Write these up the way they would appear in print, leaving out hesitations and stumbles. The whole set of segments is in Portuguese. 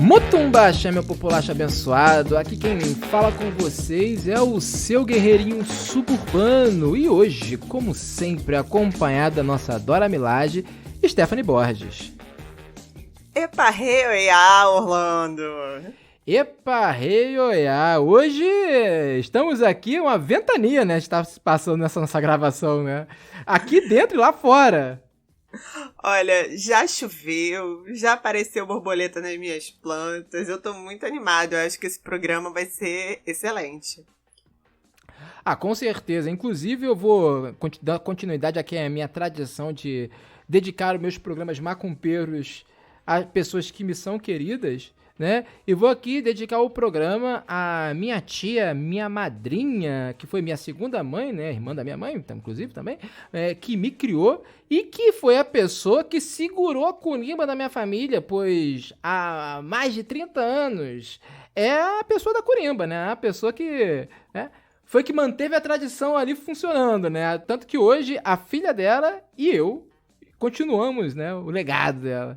Mutumbaxa, meu populacho abençoado, aqui quem fala com vocês é o seu guerreirinho suburbano e hoje, como sempre, acompanhado da nossa Dora Milaje, Stephanie Borges. Epa, rei, oiá, Orlando! Epa, rei, oiá, hoje estamos aqui, uma ventania, né, está se passando nessa nossa gravação, né, aqui dentro e lá fora. Olha, já choveu, já apareceu borboleta nas minhas plantas, eu tô muito animado, eu acho que esse programa vai ser excelente. Ah, com certeza, inclusive eu vou dar continuidade aqui à minha tradição de dedicar os meus programas macumpeiros a pessoas que me são queridas, né? E vou aqui dedicar o programa à minha tia, minha madrinha, que foi minha segunda mãe, né? Irmã da minha mãe, inclusive também, que me criou e que foi a pessoa que segurou a curimba da minha família, pois há mais de 30 anos é a pessoa da curimba, né? A pessoa que foi que manteve a tradição ali funcionando, né? Tanto que hoje a filha dela e eu continuamos, né, o legado dela.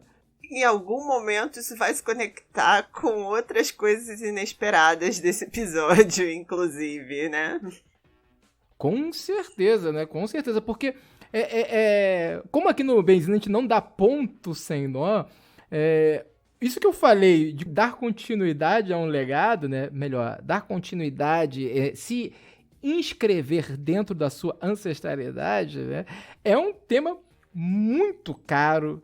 Em algum momento isso vai se conectar com outras coisas inesperadas desse episódio, inclusive, né? Com certeza, né? Com certeza, porque como aqui no Benzina a gente não dá ponto sem nó, isso que eu falei de dar continuidade a um legado, né? Melhor, dar continuidade, se inscrever dentro da sua ancestralidade, né? É um tema muito caro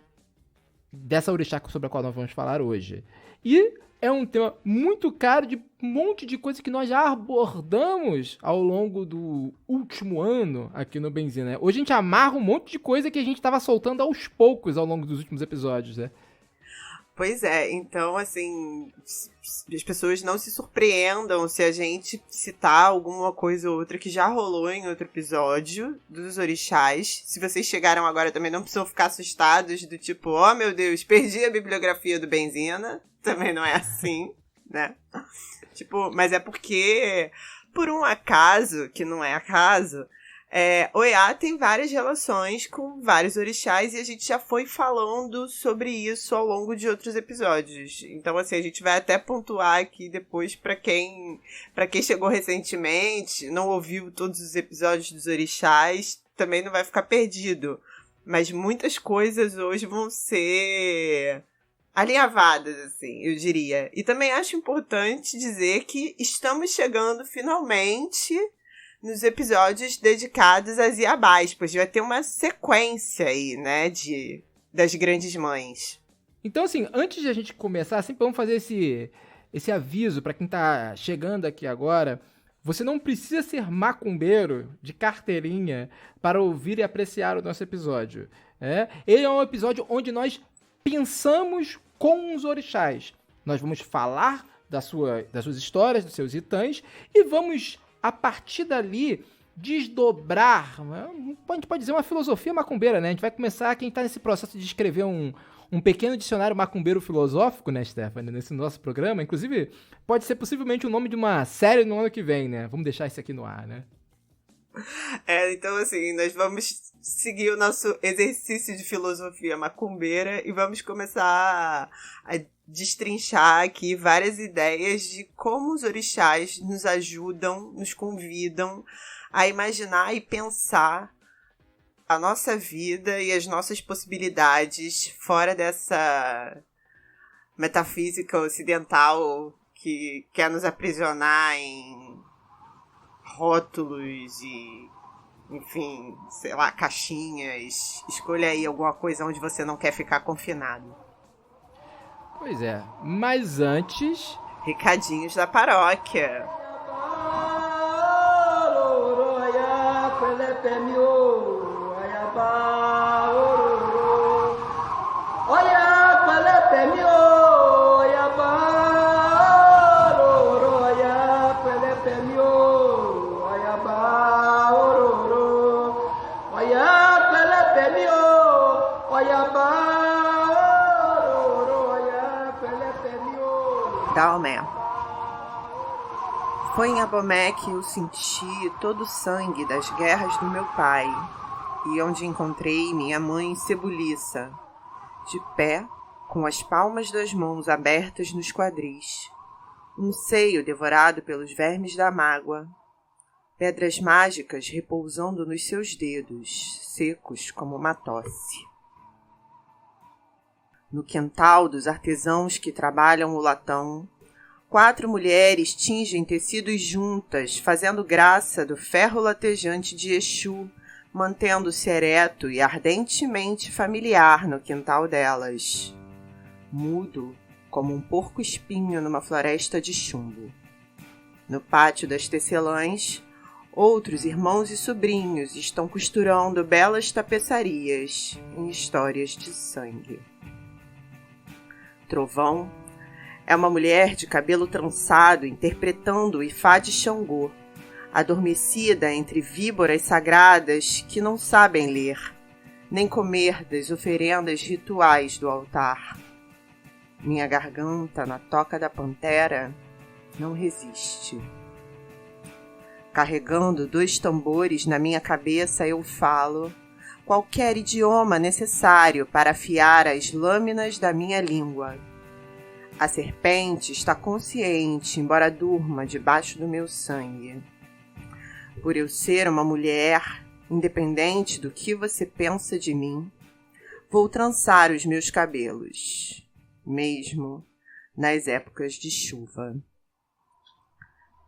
dessa orixá sobre a qual nós vamos falar hoje. E é um tema muito caro de um monte de coisa que nós já abordamos ao longo do último ano aqui no Benzina, né? Hoje a gente amarra um monte de coisa que a gente estava soltando aos poucos ao longo dos últimos episódios, né? Pois é, então, assim, as pessoas não se surpreendam se a gente citar alguma coisa ou outra que já rolou em outro episódio dos orixás. Se vocês chegaram agora também não precisam ficar assustados do tipo, oh meu Deus, perdi a bibliografia do Benzina. Também não é assim, né? Tipo, mas é porque, por um acaso, que não é acaso, Oiá tem várias relações com vários orixás e a gente já foi falando sobre isso ao longo de outros episódios. Então, assim, a gente vai até pontuar aqui depois pra quem chegou recentemente, não ouviu todos os episódios dos orixás, também não vai ficar perdido. Mas muitas coisas hoje vão ser alinhavadas, assim, eu diria. E também acho importante dizer que estamos chegando finalmente nos episódios dedicados às Iabás, pois vai ter uma sequência aí, né, das grandes mães. Então, assim, antes de a gente começar, sempre vamos fazer esse aviso para quem tá chegando aqui agora. Você não precisa ser macumbeiro de carteirinha para ouvir e apreciar o nosso episódio. Ele é um episódio onde nós pensamos com os orixás. Nós vamos falar das suas histórias, dos seus itãs, e vamos, a partir dali, desdobrar, a gente pode dizer uma filosofia macumbeira, né? A gente vai começar, quem está nesse processo de escrever um pequeno dicionário macumbeiro filosófico, né, Stephanie, nesse nosso programa. Inclusive, pode ser possivelmente o nome de uma série no ano que vem, né? Vamos deixar isso aqui no ar, né? Então, assim, nós vamos seguir o nosso exercício de filosofia macumbeira e vamos começar a destrinchar aqui várias ideias de como os orixás nos ajudam, nos convidam a imaginar e pensar a nossa vida e as nossas possibilidades fora dessa metafísica ocidental que quer nos aprisionar em rótulos e, enfim, sei lá, caixinhas. Escolha aí alguma coisa onde você não quer ficar confinado. Pois é, mas antes... Recadinhos da paróquia. Dalmé. Foi em Abomé que eu senti todo o sangue das guerras do meu pai, e onde encontrei minha mãe Cebuliça, de pé, com as palmas das mãos abertas nos quadris, um seio devorado pelos vermes da mágoa, pedras mágicas repousando nos seus dedos, secos como uma tosse. No quintal dos artesãos que trabalham o latão, 4 mulheres tingem tecidos juntas, fazendo graça do ferro latejante de Exu, mantendo-se ereto e ardentemente familiar no quintal delas. Mudo como um porco-espinho numa floresta de chumbo. No pátio das tecelãs, outros irmãos e sobrinhos estão costurando belas tapeçarias em histórias de sangue. Trovão é uma mulher de cabelo trançado interpretando o Ifá de Xangô, adormecida entre víboras sagradas que não sabem ler, nem comer das oferendas rituais do altar. Minha garganta, na toca da pantera, não resiste. Carregando 2 tambores na minha cabeça, eu falo qualquer idioma necessário para afiar as lâminas da minha língua. A serpente está consciente, embora durma debaixo do meu sangue. Por eu ser uma mulher, independente do que você pensa de mim, vou trançar os meus cabelos, mesmo nas épocas de chuva.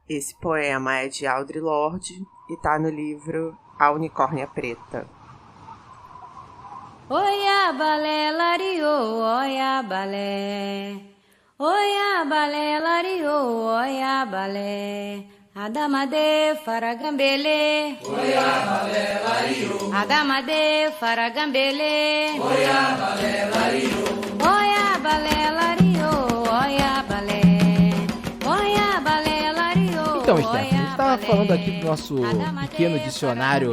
Esse poema é de Audre Lorde e está no livro A Unicórnia Preta. Oia balé lariô, oia balé. Oia balé lariô, oia balé. Adamade faragambele. Oia balé lariô. Adamade faragambele. Oia balé lariô. Oia balé lariô, oia balé. Oia balé lariô. Então, Stephanie, a gente estava falando aqui do nosso pequeno dicionário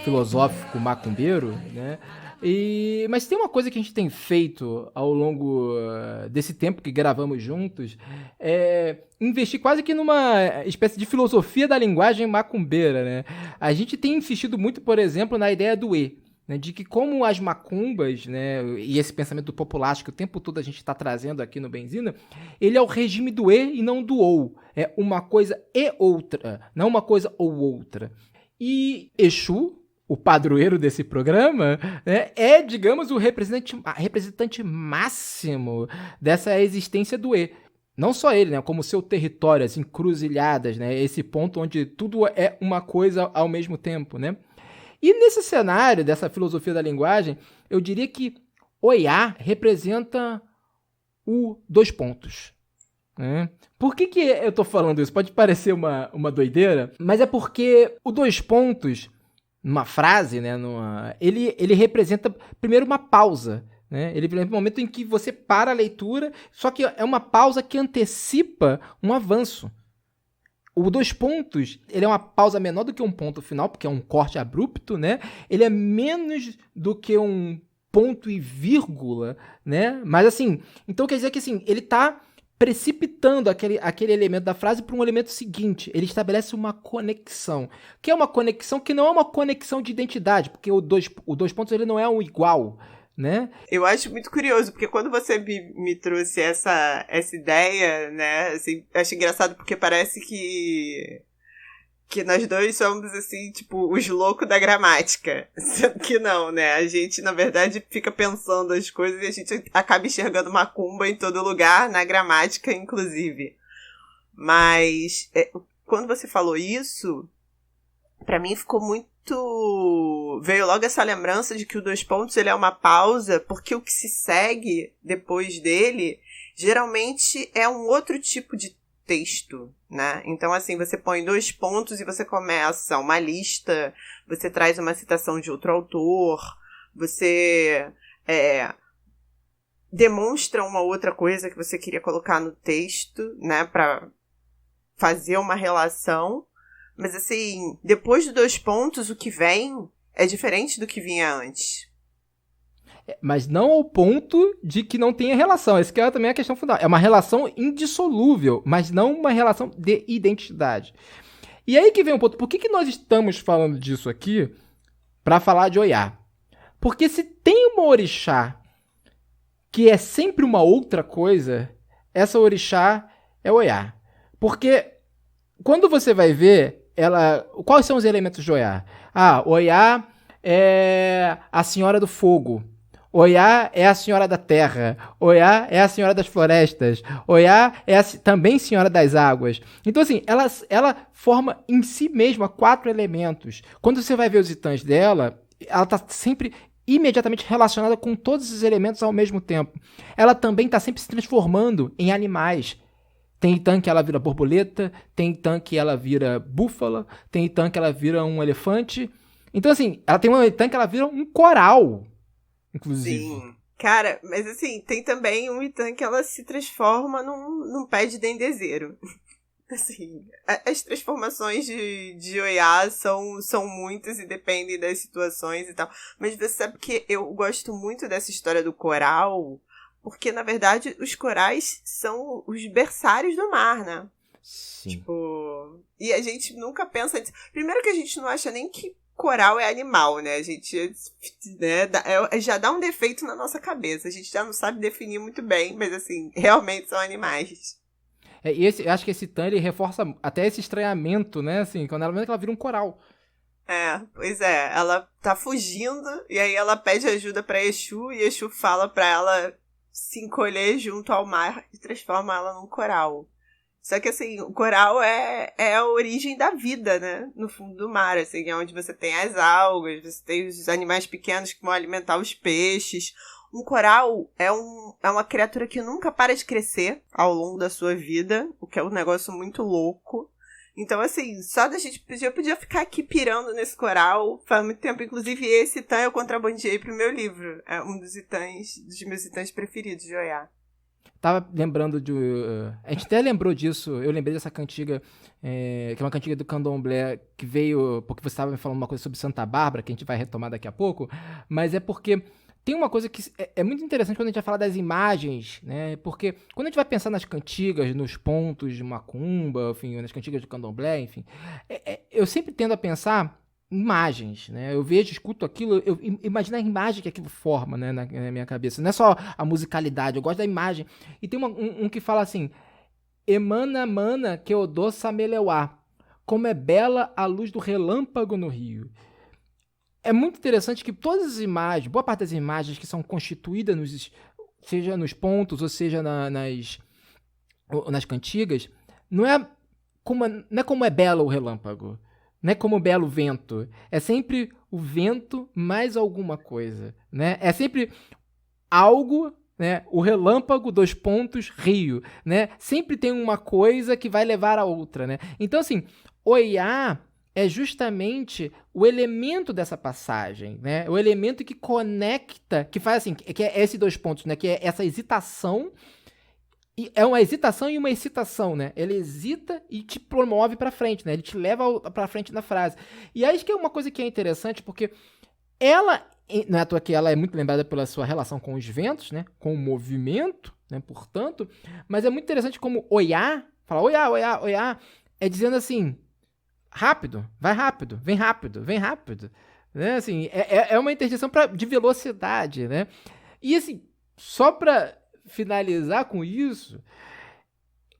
filosófico macumbeiro, né? Mas tem uma coisa que a gente tem feito ao longo desse tempo que gravamos juntos, é investir quase que numa espécie de filosofia da linguagem macumbeira, né? A gente tem insistido muito, por exemplo, na ideia do E, né? De que como as macumbas, né, e esse pensamento popular que o tempo todo a gente está trazendo aqui no Benzina, ele é o regime do E e não do OU. É uma coisa e outra, não uma coisa ou outra. E Exu, o padroeiro desse programa, né, é, digamos, o representante máximo dessa existência do E. Não só ele, né, como seu território, as encruzilhadas, né, esse ponto onde tudo é uma coisa ao mesmo tempo, né? E nesse cenário dessa filosofia da linguagem, eu diria que Oiá representa o 2 pontos. Né? Por que eu estou falando isso? Pode parecer uma doideira, mas é porque o 2 pontos, numa frase, né, ele representa primeiro uma pausa. Né? Ele representa um momento em que você para a leitura, só que é uma pausa que antecipa um avanço. O 2 pontos, ele é uma pausa menor do que um ponto final, porque é um corte abrupto, né? Ele é menos do que um ponto e vírgula, né? Mas assim, então quer dizer que assim, ele está precipitando aquele elemento da frase para um elemento seguinte. Ele estabelece uma conexão, que é uma conexão que não é uma conexão de identidade, porque o dois pontos ele não é um igual, né? Eu acho muito curioso, porque quando você me trouxe essa ideia, né, assim, eu acho engraçado porque parece que nós dois somos, assim, tipo, os loucos da gramática. Sendo que não, né? A gente, na verdade, fica pensando as coisas e a gente acaba enxergando macumba em todo lugar, na gramática, inclusive. Mas, quando você falou isso, pra mim ficou muito... Veio logo essa lembrança de que o 2 pontos ele é uma pausa, porque o que se segue depois dele geralmente é um outro tipo de texto, né? Então, assim, você põe 2 pontos e você começa uma lista, você traz uma citação de outro autor, você demonstra uma outra coisa que você queria colocar no texto, né? Pra fazer uma relação. Mas, assim, depois dos 2 pontos, o que vem é diferente do que vinha antes. Mas não ao ponto de que não tenha relação. Essa que é também a questão fundamental. É uma relação indissolúvel, mas não uma relação de identidade. E aí que vem o ponto. Por que nós estamos falando disso aqui para falar de Oiá? Porque se tem uma orixá que é sempre uma outra coisa, essa orixá é Oiá. Porque quando você vai ver, quais são os elementos de Oiá? Oiá é a senhora do fogo. Oiá é a senhora da terra. Oiá é a senhora das florestas. Oiá é também senhora das águas. Então, assim, ela forma em si mesma 4 elementos. Quando você vai ver os itãs dela, ela está sempre imediatamente relacionada com todos os elementos ao mesmo tempo. Ela também está sempre se transformando em animais. Tem itã que ela vira borboleta, tem itã que ela vira búfala, tem itã que ela vira um elefante. Então, assim, ela tem uma itã que ela vira um coral, inclusive. Sim. Cara, mas assim, tem também um itã que ela se transforma num pé de dendezeiro. Assim, as transformações de Oiá são muitas e dependem das situações e tal. Mas você sabe que eu gosto muito dessa história do coral, porque, na verdade, os corais são os berçários do mar, né? Sim. Tipo, e a gente nunca pensa nisso. Primeiro que a gente não acha nem que coral é animal, né? A gente já dá um defeito na nossa cabeça. A gente já não sabe definir muito bem, mas, assim, realmente são animais. Eu acho que esse itã, ele reforça até esse estranhamento, né? Assim, quando ela vira um coral. Pois é. Ela tá fugindo e aí ela pede ajuda pra Exu e Exu fala pra ela se encolher junto ao mar e transforma ela num coral. Só que, assim, o coral é a origem da vida, né? No fundo do mar, assim, é onde você tem as algas, você tem os animais pequenos que vão alimentar os peixes. Um coral é uma criatura que nunca para de crescer ao longo da sua vida, o que é um negócio muito louco. Então, assim, só da gente podia ficar aqui pirando nesse coral faz muito tempo. Inclusive, esse itã eu contrabandeei pro meu livro. É um dos meus itãs preferidos de Oiá. Tava lembrando de... a gente até lembrou disso, eu lembrei dessa cantiga, que é uma cantiga do candomblé, que veio porque você estava me falando uma coisa sobre Santa Bárbara, que a gente vai retomar daqui a pouco, mas é porque tem uma coisa que é muito interessante quando a gente vai falar das imagens, né? Porque quando a gente vai pensar nas cantigas, nos pontos de macumba, enfim, nas cantigas do candomblé, enfim, eu sempre tendo a pensar imagens, né? Eu vejo, escuto aquilo, eu imagino a imagem que aquilo forma, né, na minha cabeça. Não é só a musicalidade, eu gosto da imagem. E tem um que fala assim: Emana, mana, que odô sameleuá, como é bela a luz do relâmpago no rio. É muito interessante que todas as imagens, boa parte das imagens que são constituídas, seja nos pontos, ou seja nas cantigas, não é como é belo o relâmpago, não é como o belo vento, é sempre o vento mais alguma coisa, né? É sempre algo, né? O relâmpago, 2 pontos, rio, né? Sempre tem uma coisa que vai levar a outra, né? Então, assim, Oiá é justamente o elemento dessa passagem, né? O elemento que conecta, que faz assim, que é esses 2 pontos, né? Que é essa hesitação. E é uma hesitação e uma excitação, né? Ele hesita e te promove pra frente, né? Ele te leva pra frente na frase. E aí que é uma coisa que é interessante, porque ela, não é à toa que ela é muito lembrada pela sua relação com os ventos, né? Com o movimento, né? Portanto, mas é muito interessante como Oiá, fala Oiá, Oiá, Oiá, é dizendo assim, rápido, vai rápido, vem rápido, vem rápido. Né? Assim, é uma interjeição de velocidade, né? E assim, só pra finalizar com isso,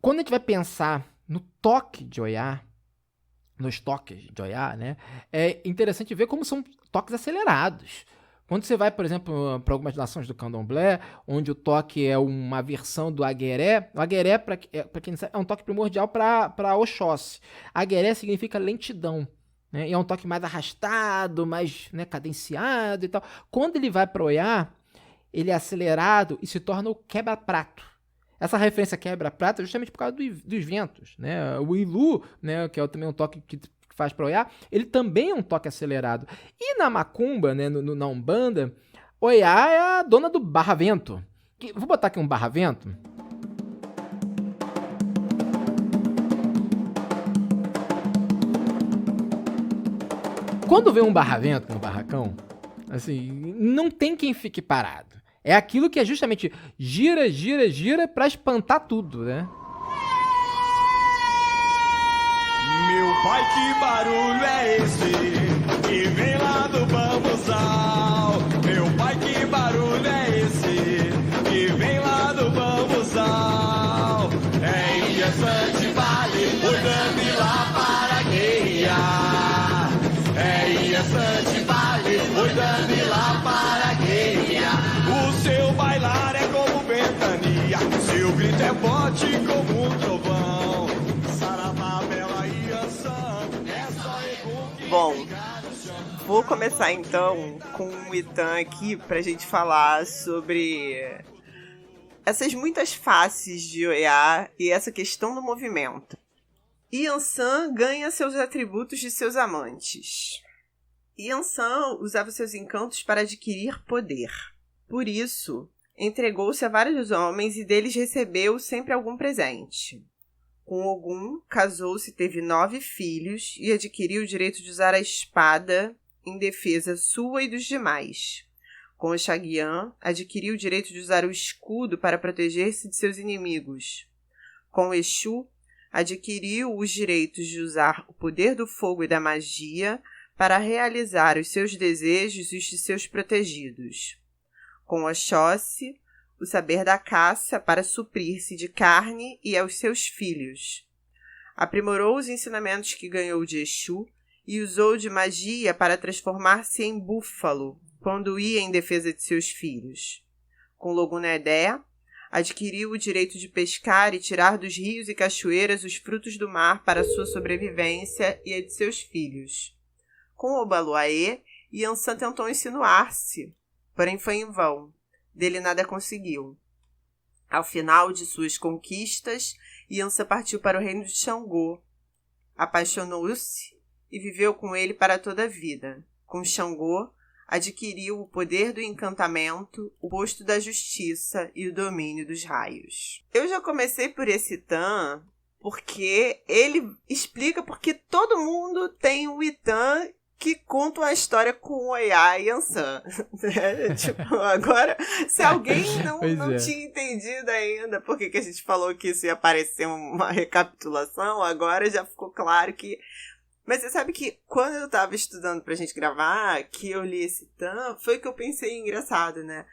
quando a gente vai pensar no toque de Oiá, nos toques de Oiá, né, é interessante ver como são toques acelerados. Quando você vai, por exemplo, para algumas nações do candomblé, onde o toque é uma versão do agueré, o agueré, para quem não sabe, é um toque primordial para Oxóssi. Agueré significa lentidão, né, e é um toque mais arrastado, mais, né, cadenciado e tal. Quando ele vai para Oiá, ele é acelerado e se torna o quebra-prato. Essa referência quebra-prato é justamente por causa dos ventos, né? O Ilu, né, que é também um toque que faz para Oiá, ele também é um toque acelerado. E na macumba, né, na Umbanda, Oiá é a dona do barra-vento. Vou botar aqui um barra-vento. Quando vem um barra-vento no barracão, assim, não tem quem fique parado. É aquilo que é justamente gira, gira, gira pra espantar tudo, né? Meu pai, que barulho é esse que vem lá do bambuzal? Meu pai, que barulho é esse que rebote como um trovão. Saravá, Bela e Ançã, é só ego. Bom, vou começar então com o Itan aqui pra gente falar sobre essas muitas faces de Oiá e essa questão do movimento. Yansan ganha seus atributos de seus amantes. Yansan usava seus encantos para adquirir poder. Por isso, entregou-se a vários homens e deles recebeu sempre algum presente. Com Ogum, casou-se, teve 9 filhos e adquiriu o direito de usar a espada em defesa sua e dos demais. Com Oxaguian, adquiriu o direito de usar o escudo para proteger-se de seus inimigos. Com Exu, adquiriu os direitos de usar o poder do fogo e da magia para realizar os seus desejos e os de seus protegidos. Com Oxóssi, o saber da caça para suprir-se de carne e aos seus filhos. Aprimorou os ensinamentos que ganhou de Exu e usou de magia para transformar-se em búfalo quando ia em defesa de seus filhos. Com Logunedé, adquiriu o direito de pescar e tirar dos rios e cachoeiras os frutos do mar para sua sobrevivência e a de seus filhos. Com Obaluaê, Yansan tentou insinuar-se, porém foi em vão. Dele nada conseguiu. Ao final de suas conquistas, Yansan partiu para o reino de Xangô. Apaixonou-se e viveu com ele para toda a vida. Com Xangô, adquiriu o poder do encantamento, o posto da justiça e o domínio dos raios. Eu já comecei por esse Itan porque ele explica porque todo mundo tem um Itan que conta uma história com Oiá e Yansan. Tipo, agora, se alguém não tinha entendido ainda por que a gente falou que isso ia parecer uma recapitulação, agora já ficou claro que... Mas você sabe que quando eu tava estudando pra gente gravar, que eu li esse Itan, foi que eu pensei engraçado, né?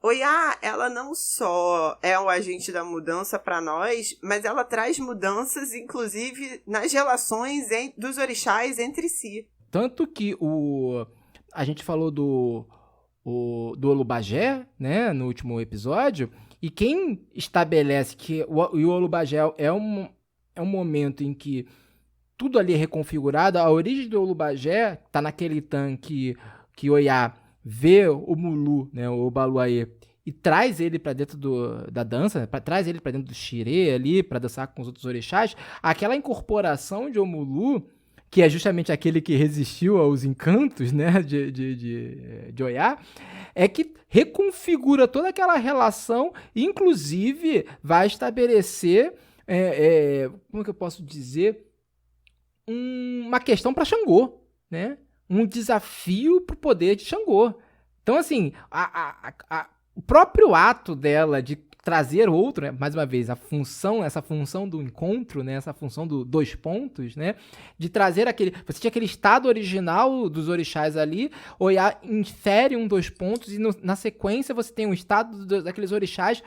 Oiá, ela não só é o agente da mudança pra nós, mas ela traz mudanças, inclusive, nas relações dos orixás entre si. Tanto que a gente falou do Olubagé, né, no último episódio, e quem estabelece que o Olubagé é um momento em que tudo ali é reconfigurado, a origem do Olubagé tá naquele Itan que Oiá vê o Mulu, né, o Obaluaê, e traz ele pra dentro da dança, traz ele pra dentro do xirê ali, pra dançar com os outros orixás. Aquela incorporação de Omulu, que é justamente aquele que resistiu aos encantos, né, de Oiá, é que reconfigura toda aquela relação, e inclusive vai estabelecer, como é que eu posso dizer, uma questão para Xangô, né? Um desafio para o poder de Xangô. Então, assim, o próprio ato dela de trazer outro, né? Mais uma vez, essa função do encontro, né? Essa função do 2 pontos, né? De trazer você tinha aquele estado original dos orixás ali, Oiá infere 2 pontos e na sequência você tem um estado daqueles orixás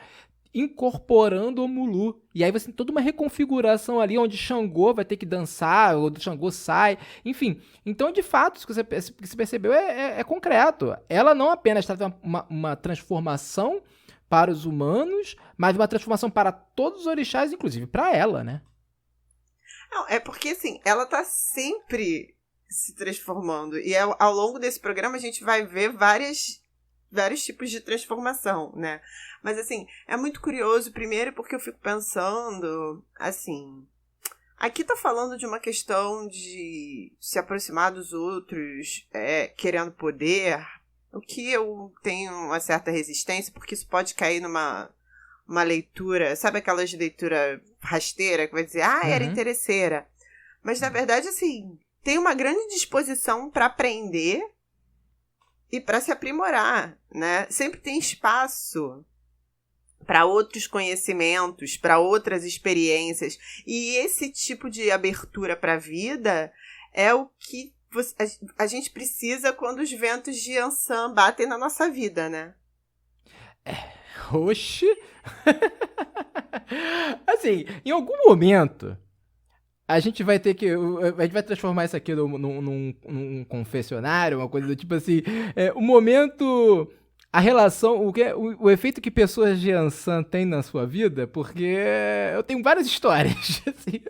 incorporando o Mulu. E aí você tem toda uma reconfiguração ali, onde Xangô vai ter que dançar, ou Xangô sai, enfim. Então, de fato, isso que você percebeu é concreto. Ela não apenas traz uma transformação para os humanos, mas uma transformação para todos os orixás, inclusive para ela, né? Não, é porque, assim, ela tá sempre se transformando. E ao longo desse programa a gente vai ver vários tipos de transformação, né? Mas, assim, é muito curioso, primeiro, porque eu fico pensando, assim... Aqui tá falando de uma questão de se aproximar dos outros, querendo poder, o que eu tenho uma certa resistência, porque isso pode cair numa leitura... Sabe aquelas leitura rasteira que vai dizer, era interesseira. Mas, na verdade, assim, tem uma grande disposição para aprender e para se aprimorar, né? Sempre tem espaço para outros conhecimentos, para outras experiências. E esse tipo de abertura para a vida é o que a gente precisa quando os ventos de Yansan batem na nossa vida, né? Oxi! Assim, em algum momento... A gente vai transformar isso aqui num confessionário, uma coisa do tipo assim, o momento a relação, o efeito que pessoas de Yansan têm na sua vida, porque eu tenho várias histórias, assim.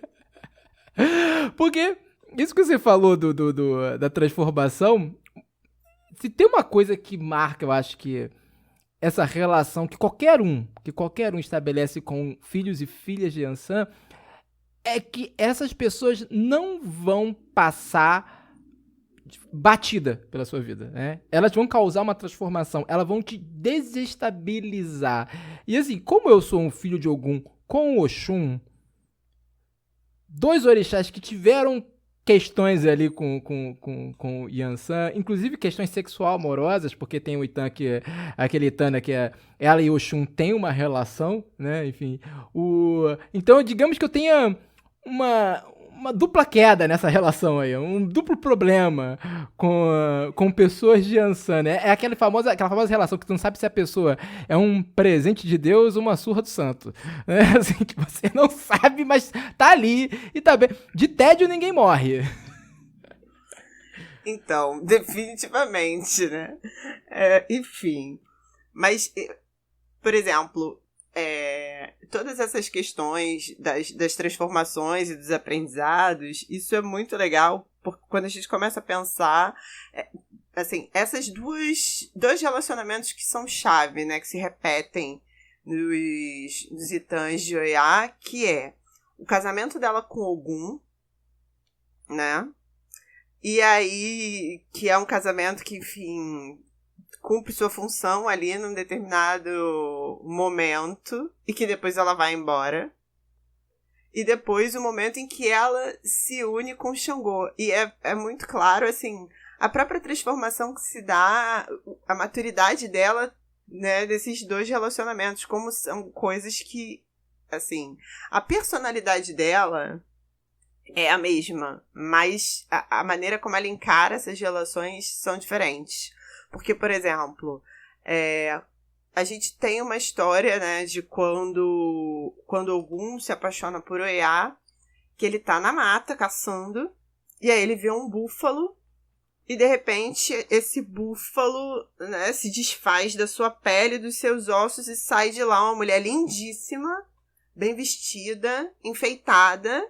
Porque isso que você falou da transformação, se tem uma coisa que marca, eu acho que essa relação que qualquer um estabelece com filhos e filhas de Yansan, é que essas pessoas não vão passar batida pela sua vida, né? Elas vão causar uma transformação, elas vão te desestabilizar. E assim, como eu sou um filho de Ogum com Oxum, dois orixás que tiveram questões ali com Yansan, inclusive questões sexual amorosas, porque tem o Itan aquele Itan, né, que ela e Oxum têm uma relação, né? Enfim, então digamos que eu tenha uma dupla queda nessa relação aí, um duplo problema com pessoas de Yansan, né? É aquela famosa relação que tu não sabe se a pessoa é um presente de Deus ou uma surra do santo, né? Assim, que você não sabe, mas tá ali e tá bem. De tédio ninguém morre. Então, definitivamente, né? Enfim, mas, por exemplo, todas essas questões das transformações e dos aprendizados, isso é muito legal, porque quando a gente começa a pensar, assim, esses dois relacionamentos que são chave, né, que se repetem nos Itãs de Oiá, que é o casamento dela com Ogum, né, e aí, que é um casamento que, enfim, cumpre sua função ali num determinado momento e que depois ela vai embora. E depois o momento em que ela se une com Xangô. E é muito claro, assim, a própria transformação que se dá, a maturidade dela, né, desses dois relacionamentos, como são coisas que, assim, a personalidade dela é a mesma, mas a maneira como ela encara essas relações são diferentes. Porque, por exemplo, a gente tem uma história, né, de quando Ogum se apaixona por Oiá, que ele tá na mata caçando, e aí ele vê um búfalo, e de repente esse búfalo, né, se desfaz da sua pele, dos seus ossos, e sai de lá uma mulher lindíssima, bem vestida, enfeitada,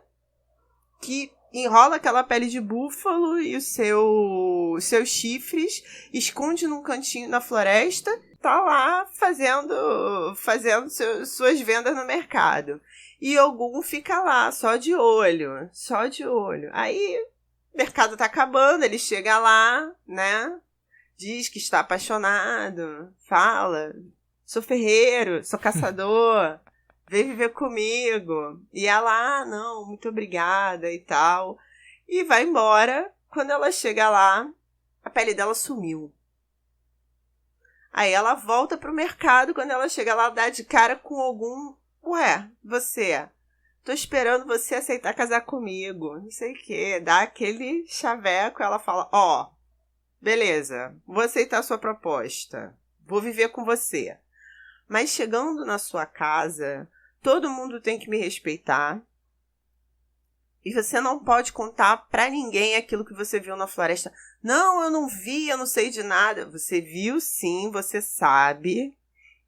que enrola aquela pele de búfalo e os seus chifres, esconde num cantinho na floresta, tá lá fazendo suas vendas no mercado. E Ogum fica lá, só de olho. Aí, o mercado tá acabando, ele chega lá, né? Diz que está apaixonado, fala, sou ferreiro, sou caçador, vem viver comigo. E ela, não, muito obrigada e tal. E vai embora. Quando ela chega lá, a pele dela sumiu. Aí ela volta pro mercado. Quando ela chega lá, dá de cara com Ogum. Ué, você? Tô esperando você aceitar casar comigo. Não sei o quê. Dá aquele chaveco. Ela fala, beleza, vou aceitar a sua proposta. Vou viver com você. Mas chegando na sua casa, todo mundo tem que me respeitar. E você não pode contar pra ninguém aquilo que você viu na floresta. Não, eu não vi, eu não sei de nada. Você viu sim, você sabe.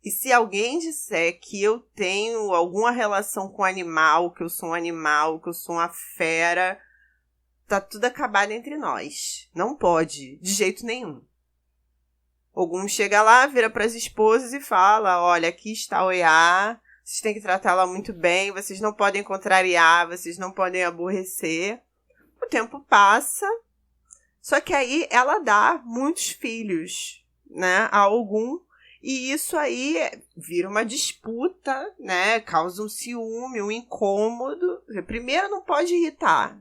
E se alguém disser que eu tenho alguma relação com animal, que eu sou um animal, que eu sou uma fera, tá tudo acabado entre nós. Não pode, de jeito nenhum. Ogum chega lá, vira pras esposas e fala, olha, aqui está Oiá, vocês têm que tratá-la muito bem, vocês não podem contrariar, vocês não podem aborrecer. O tempo passa, só que aí ela dá muitos filhos, né, a Ogum, e isso aí vira uma disputa, né, causa um ciúme, um incômodo. Primeiro não pode irritar,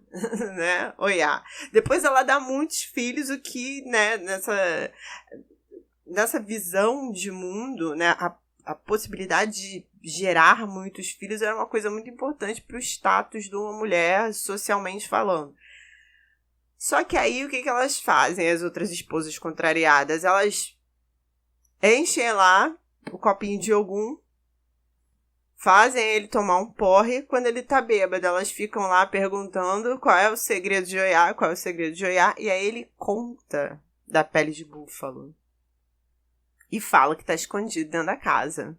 né, Oiá. Depois ela dá muitos filhos, o que, né, nessa visão de mundo, né, a possibilidade de gerar muitos filhos era uma coisa muito importante para o status de uma mulher, socialmente falando. Só que aí, o que elas fazem, as outras esposas contrariadas? Elas enchem lá o copinho de Ogum, fazem ele tomar um porre. Quando ele tá bêbado, elas ficam lá perguntando qual é o segredo de Oiá, e aí ele conta da pele de búfalo. e fala que tá escondido dentro da casa.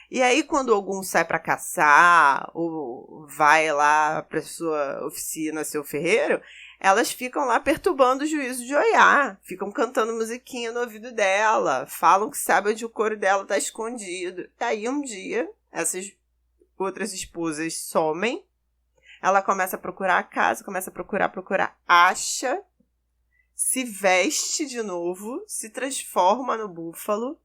E aí, quando algum sai pra caçar, ou vai lá pra sua oficina, seu ferreiro, elas ficam lá perturbando o juízo de Oiá. Ficam cantando musiquinha no ouvido dela. Falam que sabe onde o couro dela tá escondido. E aí, um dia, essas outras esposas somem. Ela começa a procurar a casa, começa a procurar. Acha, se veste de novo, se transforma no búfalo.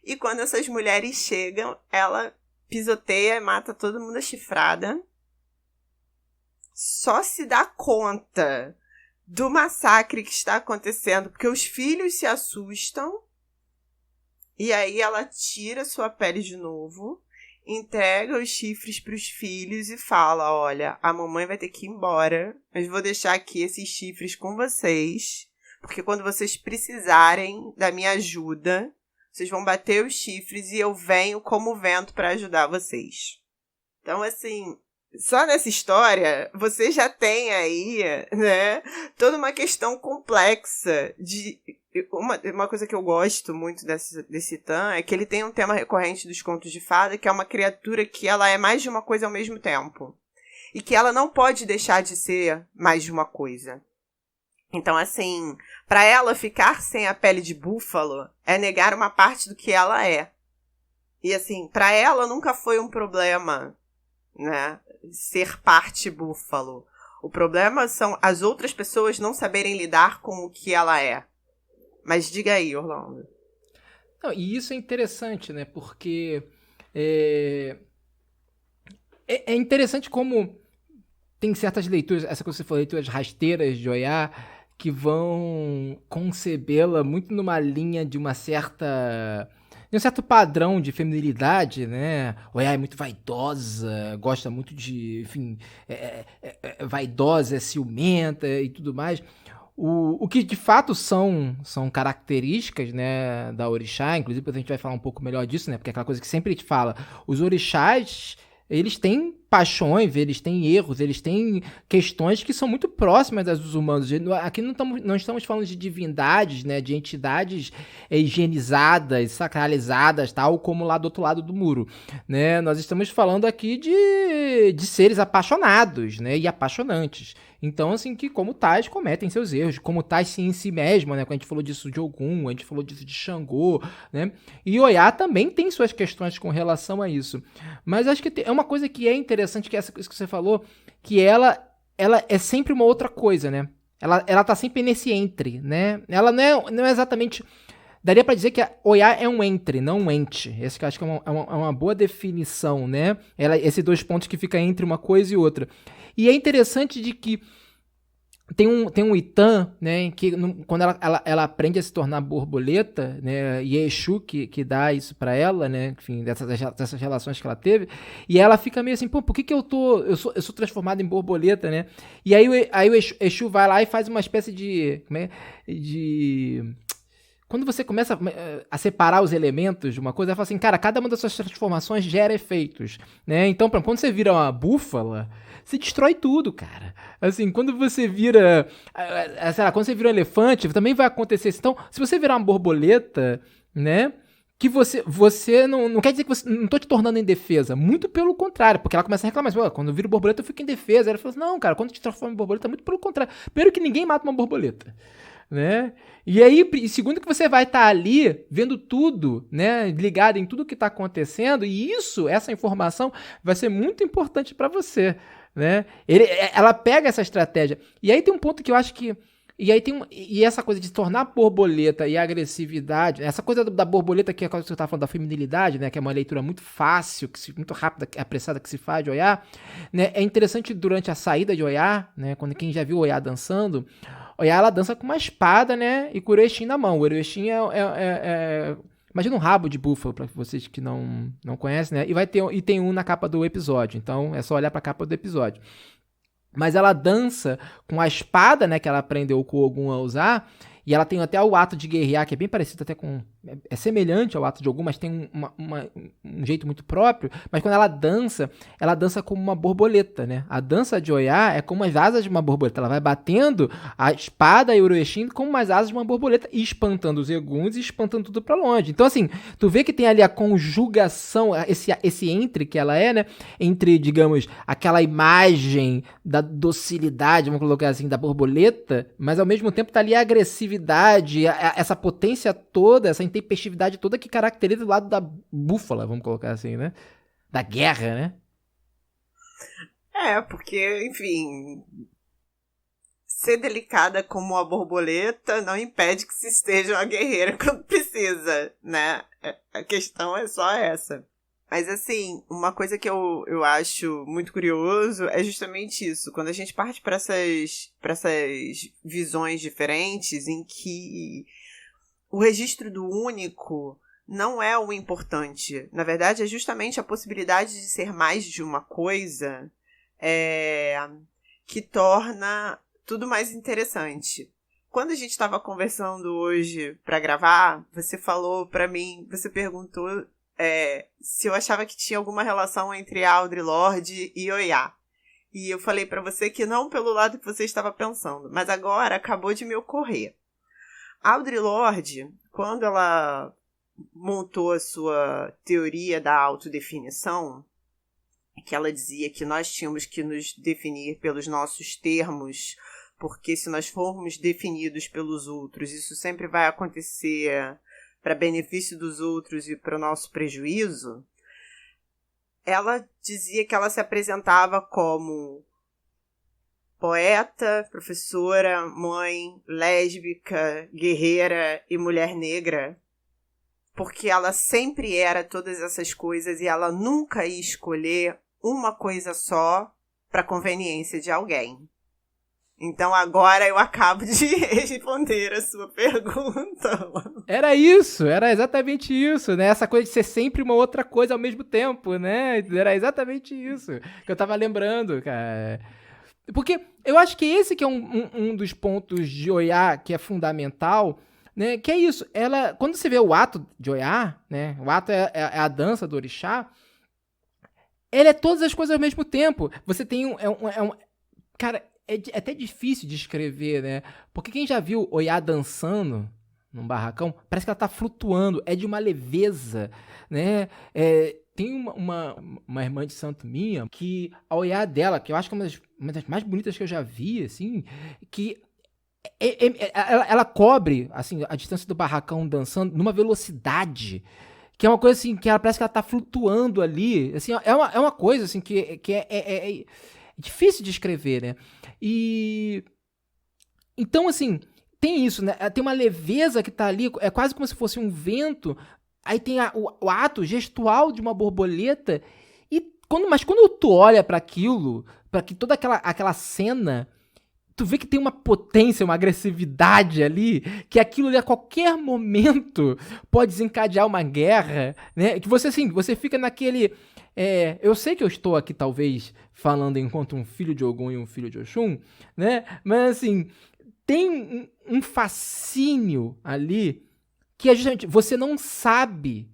E quando essas mulheres chegam, ela pisoteia e mata todo mundo a chifrada. Só se dá conta do massacre que está acontecendo, porque os filhos se assustam. E aí ela tira sua pele de novo, entrega os chifres para os filhos e fala: olha, a mamãe vai ter que ir embora, mas vou deixar aqui esses chifres com vocês, porque quando vocês precisarem da minha ajuda, vocês vão bater os chifres e eu venho como vento para ajudar vocês. Então, assim, só nessa história, você já tem aí, né, toda uma questão complexa de... Uma coisa que eu gosto muito desse Tan é que ele tem um tema recorrente dos contos de fada, que é uma criatura que ela é mais de uma coisa ao mesmo tempo. E que ela não pode deixar de ser mais de uma coisa. Então, assim, para ela ficar sem a pele de búfalo é negar uma parte do que ela é. E, assim, para ela nunca foi um problema, né, ser parte búfalo. O problema são as outras pessoas não saberem lidar com o que ela é. Mas diga aí, Orlando. Não, e isso é interessante, né? Porque é interessante como tem certas leituras, essa que você falou, leituras rasteiras de Oiá, que vão concebê-la muito numa linha de um certo padrão de feminilidade, né? Oiá é muito vaidosa, gosta muito de, enfim, vaidosa, é ciumenta e tudo mais. O que de fato são características, né, da orixá, inclusive a gente vai falar um pouco melhor disso, né, porque é aquela coisa que sempre a gente fala, os orixás, eles têm paixões, eles têm erros, eles têm questões que são muito próximas das dos humanos. Aqui não estamos falando de divindades, né, de entidades higienizadas, sacralizadas, tal como lá do outro lado do muro, né, nós estamos falando aqui de seres apaixonados, né, e apaixonantes. Então, assim, que como tais cometem seus erros, como tais em si mesmo, né? Quando a gente falou disso de Ogum, a gente falou disso de Xangô, né? E Oiá também tem suas questões com relação a isso. Mas acho que é uma coisa que é interessante, que é isso que você falou, que ela é sempre uma outra coisa, né? Ela tá sempre nesse entre, né? Ela não é exatamente... Daria pra dizer que a Oiá é um entre, não um ente. Esse que eu acho que é uma boa definição, né? Esses dois pontos que ficam entre uma coisa e outra. E é interessante de que tem um Itan, né, que quando ela aprende a se tornar borboleta, né, e é Exu que dá isso pra ela, né, enfim, dessas relações que ela teve, e ela fica meio assim, pô, por que eu sou transformada em borboleta, né? E aí o Exu vai lá e faz uma espécie de quando você começa a separar os elementos de uma coisa, ela fala assim, cara, cada uma das suas transformações gera efeitos, né? Então, quando você vira uma búfala, você destrói tudo, cara. Assim, quando você vira, sei lá, quando você vira um elefante, também vai acontecer isso. Então, se você virar uma borboleta, né, que você não quer dizer que você não tô te tornando indefesa, muito pelo contrário, porque ela começa a reclamar, assim, quando eu viro borboleta eu fico indefesa. Ela fala assim, não, cara, quando te transforma em borboleta, muito pelo contrário. Primeiro que ninguém mata uma borboleta, né? E aí, segundo que você vai estar ali vendo tudo, né, ligado em tudo que está acontecendo, e essa informação vai ser muito importante para você, né? Ela pega essa estratégia. E aí tem um ponto que eu acho que e essa coisa de se tornar borboleta e agressividade, essa coisa da borboleta, que é a coisa que você estava falando da feminilidade, né, que é uma leitura muito fácil, muito rápida, apressada que se faz de Oiá, né? É interessante durante a saída de Oiá, né, quando quem já viu Oiá dançando, Oiá, ela dança com uma espada, né, e com o Uruexim na mão. O Uruexim imagina um rabo de búfalo, para vocês que não conhecem, né, e tem um na capa do episódio, então é só olhar para a capa do episódio. Mas ela dança com a espada, né, que ela aprendeu com o Ogum a usar, E ela tem até o ato de guerrear, que é bem parecido até com... É semelhante ao ato de Ogum, mas tem um jeito muito próprio. Mas quando ela dança como uma borboleta, né? A dança de Oiá é como as asas de uma borboleta. Ela vai batendo a espada e o Uruexim como as asas de uma borboleta e espantando os Eguns e espantando tudo pra longe. Então, assim, tu vê que tem ali a conjugação, esse entre que ela é, né? Entre, digamos, aquela imagem da docilidade, vamos colocar assim, da borboleta, mas ao mesmo tempo tá ali a agressividade, essa potência toda, essa intempestividade toda que caracteriza o lado da búfala, vamos colocar assim, né? Da guerra, né? Porque, enfim, ser delicada como a borboleta não impede que se esteja uma guerreira quando precisa, né? A questão é só essa. Mas, assim, uma coisa que eu acho muito curioso é justamente isso. Quando a gente parte para essas visões diferentes em que o registro do único não é o importante. Na verdade, é justamente a possibilidade de ser mais de uma coisa que torna tudo mais interessante. Quando a gente estava conversando hoje para gravar, você falou para mim, você perguntou se eu achava que tinha alguma relação entre Audre Lorde e Oiá. E eu falei para você que não pelo lado que você estava pensando, mas agora acabou de me ocorrer. Audre Lorde, quando ela montou a sua teoria da autodefinição, que ela dizia que nós tínhamos que nos definir pelos nossos termos, porque se nós formos definidos pelos outros, isso sempre vai acontecer para benefício dos outros e para o nosso prejuízo. Ela dizia que ela se apresentava como poeta, professora, mãe, lésbica, guerreira e mulher negra, porque ela sempre era todas essas coisas e ela nunca ia escolher uma coisa só para conveniência de alguém. Então agora eu acabo de responder a sua pergunta. Era exatamente isso, né? Essa coisa de ser sempre uma outra coisa ao mesmo tempo, né? Era exatamente isso que eu tava lembrando, cara. Porque eu acho que esse que é um dos pontos de Oiá que é fundamental, né? Que é isso, ela, quando você vê o ato de Oiá, né? O ato é a dança do orixá, ele é todas as coisas ao mesmo tempo. Você tem cara, é até difícil de escrever, né? Porque quem já viu Oiá dançando num barracão, parece que ela tá flutuando, é de uma leveza, né? Tem uma irmã de santo minha, que a Oiá dela, que eu acho que é uma das mais bonitas que eu já vi, assim, que ela cobre, assim, a distância do barracão dançando numa velocidade que é uma coisa, assim, que ela parece que ela tá flutuando ali, assim, é uma coisa, assim, que é difícil de escrever, né? E então, assim, tem isso, né? Tem uma leveza que tá ali, é quase como se fosse um vento. Aí tem o ato gestual de uma borboleta. Mas quando tu olha para aquilo, para que toda aquela cena, tu vê que tem uma potência, uma agressividade ali, que aquilo ali a qualquer momento pode desencadear uma guerra, né? Que você, assim, você fica naquele... eu sei que eu estou aqui, talvez, falando enquanto um filho de Ogum e um filho de Oxum, né? Mas, assim, tem um fascínio ali que é justamente, você não sabe,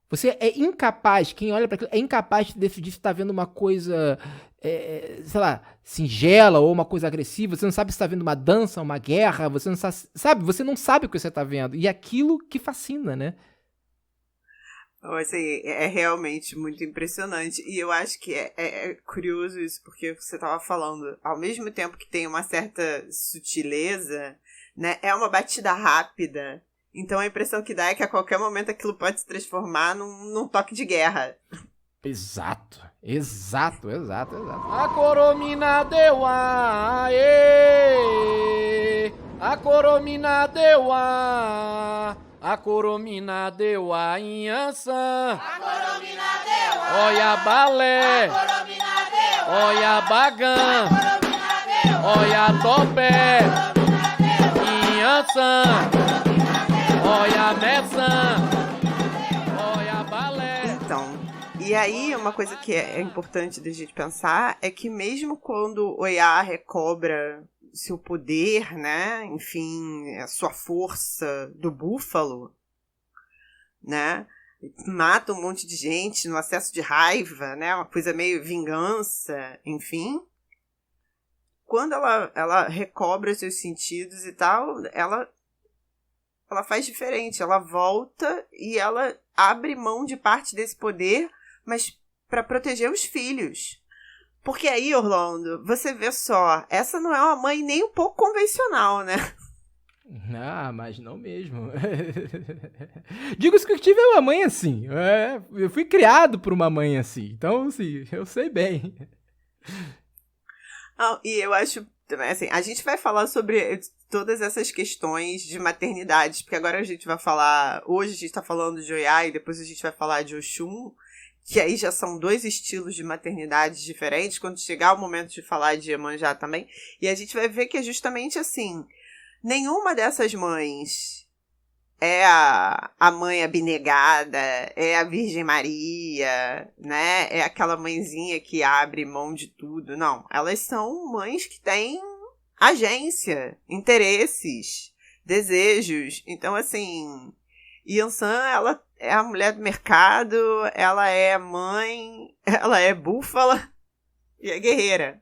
você é incapaz, quem olha para aquilo é incapaz de decidir se está vendo uma coisa, sei lá, singela ou uma coisa agressiva, você não sabe se está vendo uma dança, uma guerra, você não sabe, você não sabe o que você está vendo, e é aquilo que fascina, né? Assim, é realmente muito impressionante. E eu acho que é curioso isso, porque você estava falando, ao mesmo tempo que tem uma certa sutileza, né? É uma batida rápida. Então a impressão que dá é que a qualquer momento aquilo pode se transformar num toque de guerra. Exato. A coromina deu a coromina deu a coromina deu a inhaçã. A coromina deu a olha balé. A coromina deu a olha bagã. A coromina deu a olha topé. A coromina deu a inhaçã. A coromina deu a olha meçã. Olha balé. Então, e aí uma coisa que é importante da gente pensar é que mesmo quando Oiá recobra seu poder, né? Enfim, a sua força do búfalo, né? Mata um monte de gente no acesso de raiva, né? Uma coisa meio vingança, enfim. Quando ela recobra seus sentidos e tal, ela faz diferente. Ela volta e ela abre mão de parte desse poder, mas para proteger os filhos. Porque aí, Orlando, você vê só, essa não é uma mãe nem um pouco convencional, né? Ah, mas não mesmo. Digo-se que eu tive uma mãe assim. Eu fui criado por uma mãe assim. Então, sim, eu sei bem. E eu acho, assim, a gente vai falar sobre todas essas questões de maternidade, porque agora a gente vai falar, hoje a gente tá falando de Oiá e depois a gente vai falar de Oxum, que aí já são 2 estilos de maternidade diferentes, quando chegar o momento de falar de Iemanjá também, e a gente vai ver que é justamente assim, nenhuma dessas mães é a mãe abnegada, é a Virgem Maria, né? É aquela mãezinha que abre mão de tudo. Não, elas são mães que têm agência, interesses, desejos. Então, assim, Yansan, ela é a mulher do mercado, ela é mãe, ela é búfala e é guerreira.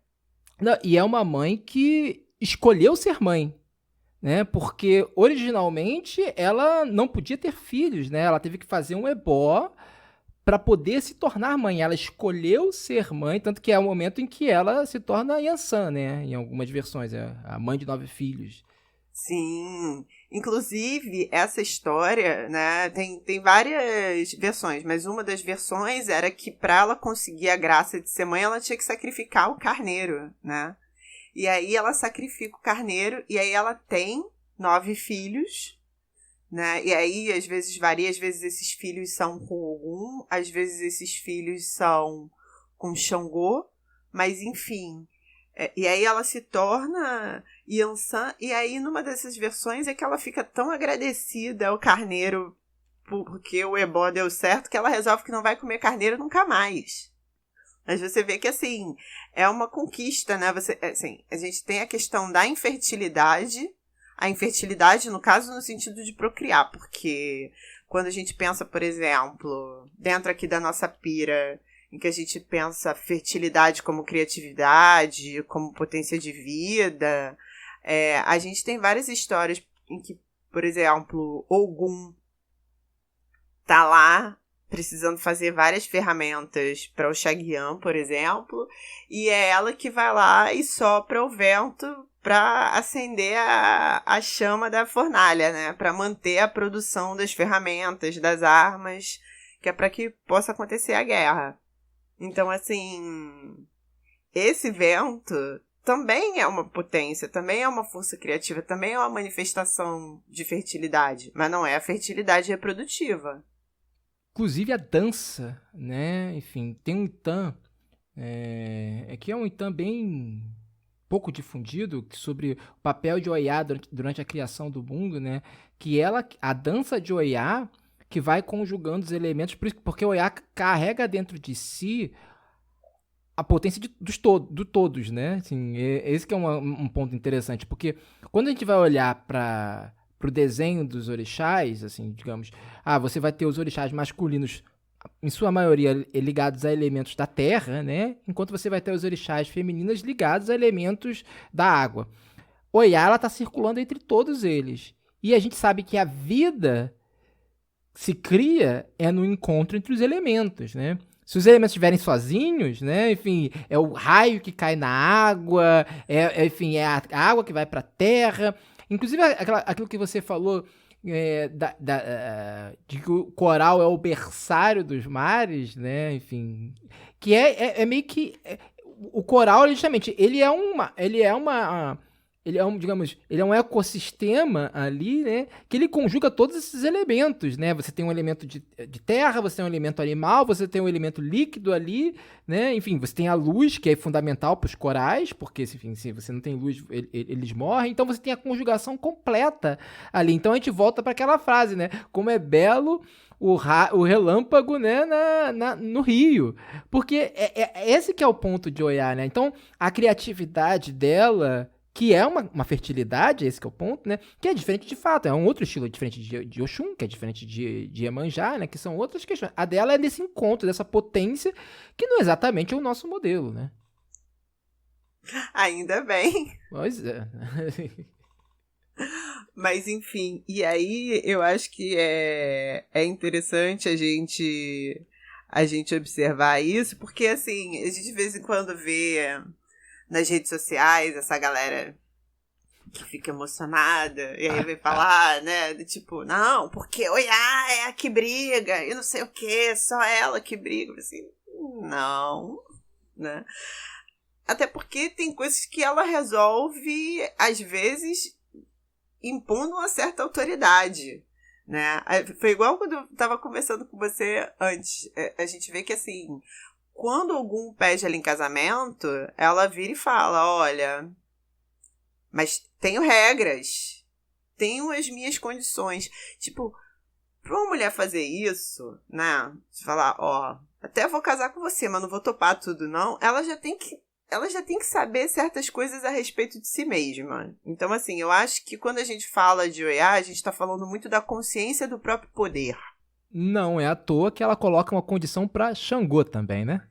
Não, e é uma mãe que escolheu ser mãe. Né? Porque originalmente ela não podia ter filhos, né? Ela teve que fazer um ebó para poder se tornar mãe. Ela escolheu ser mãe, tanto que é o momento em que ela se torna Yansan, né? Em algumas versões, é a mãe de 9 filhos. Sim, inclusive essa história, né, tem várias versões, mas uma das versões era que para ela conseguir a graça de ser mãe, ela tinha que sacrificar o carneiro, né? E aí ela sacrifica o carneiro e aí ela tem 9 filhos, né? E aí às vezes varia, às vezes esses filhos são com Ogum, às vezes esses filhos são com Xangô, mas enfim. E aí ela se torna Yansan, e aí numa dessas versões é que ela fica tão agradecida ao carneiro porque o ebó deu certo que ela resolve que não vai comer carneiro nunca mais. Mas você vê que, assim, é uma conquista, né? Assim, a gente tem a questão da infertilidade. A infertilidade, no caso, no sentido de procriar. Porque quando a gente pensa, por exemplo, dentro aqui da nossa pira, em que a gente pensa fertilidade como criatividade, como potência de vida, a gente tem várias histórias em que, por exemplo, Ogum tá lá precisando fazer várias ferramentas para o Shagyan, por exemplo, e é ela que vai lá e sopra o vento para acender a chama da fornalha, né? Para manter a produção das ferramentas, das armas, que é para que possa acontecer a guerra. Então, assim, esse vento também é uma potência, também é uma força criativa, também é uma manifestação de fertilidade, mas não é a fertilidade reprodutiva. Inclusive a dança, né? Enfim, tem um Itan, que é um Itan bem pouco difundido, sobre o papel de Oiá durante a criação do mundo, né? Que a dança de Oiá, que vai conjugando os elementos, porque Oiá carrega dentro de si a potência do todos, né? Assim, esse que é um ponto interessante, porque quando a gente vai olhar para o desenho dos orixás, assim, digamos, você vai ter os orixás masculinos, em sua maioria, ligados a elementos da terra, né? Enquanto você vai ter os orixás femininas ligados a elementos da água. Oiá, ela está circulando entre todos eles. E a gente sabe que a vida se cria no encontro entre os elementos, né? Se os elementos estiverem sozinhos, né? Enfim, é o raio que cai na água, enfim, é a água que vai para a terra. Inclusive, aquilo que você falou de que o coral é o berçário dos mares, né? Enfim, que é meio que o coral, justamente, ele é um ecossistema ali, né? Que ele conjuga todos esses elementos, né? Você tem um elemento de terra, você tem um elemento animal, você tem um elemento líquido ali, né? Enfim, você tem a luz, que é fundamental para os corais, porque, enfim, se você não tem luz, eles morrem. Então, você tem a conjugação completa ali. Então, a gente volta para aquela frase, né? Como é belo o relâmpago, né, no rio. Porque esse que é o ponto de Oiá, né? Então, a criatividade dela que é uma fertilidade, esse que é o ponto, né? Que é diferente de fato, é um outro estilo diferente de Oxum, que é diferente de Iemanjá, né? Que são outras questões. A dela é desse encontro, dessa potência, que não é exatamente o nosso modelo, né? Ainda bem. Pois é. Mas enfim, e aí eu acho que é interessante a gente observar isso, porque assim, a gente de vez em quando vê nas redes sociais essa galera que fica emocionada, e aí vai falar, né, do tipo, não, porque Oiá é a que briga, e não sei o que, só ela que briga, assim, não, né? Até porque tem coisas que ela resolve, às vezes, impondo uma certa autoridade, né? Foi igual quando eu tava conversando com você antes. A gente vê que, assim, quando algum pede ela em casamento, ela vira e fala, olha, mas tenho regras, tenho as minhas condições. Tipo, pra uma mulher fazer isso, né? De falar, ó, até vou casar com você, mas não vou topar tudo, não. Ela já tem que saber certas coisas a respeito de si mesma. Então, assim, eu acho que quando a gente fala de Oiá, a gente está falando muito da consciência do próprio poder. Não é à toa que ela coloca uma condição para Xangô também, né?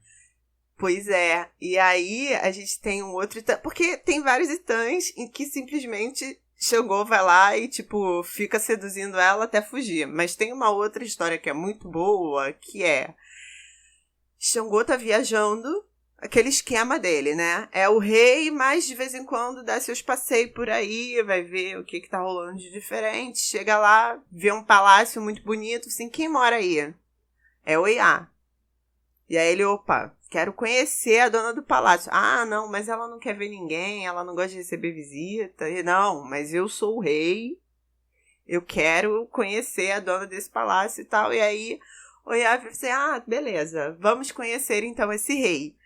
Pois é. E aí a gente tem um outro Itã, porque tem vários Itãs em que simplesmente Xangô vai lá e, tipo, fica seduzindo ela até fugir. Mas tem uma outra história que é muito boa, que é Xangô tá viajando, aquele esquema dele, né? É o rei, mas de vez em quando dá seus passeios por aí, vai ver o que tá rolando de diferente. Chega lá, vê um palácio muito bonito, assim, quem mora aí? É Oiá. E aí ele, opa, quero conhecer a dona do palácio. Ah, não, mas ela não quer ver ninguém, ela não gosta de receber visita. E, não, mas eu sou o rei, eu quero conhecer a dona desse palácio e tal. E aí Oiá vai dizer, ah, beleza, vamos conhecer então esse rei.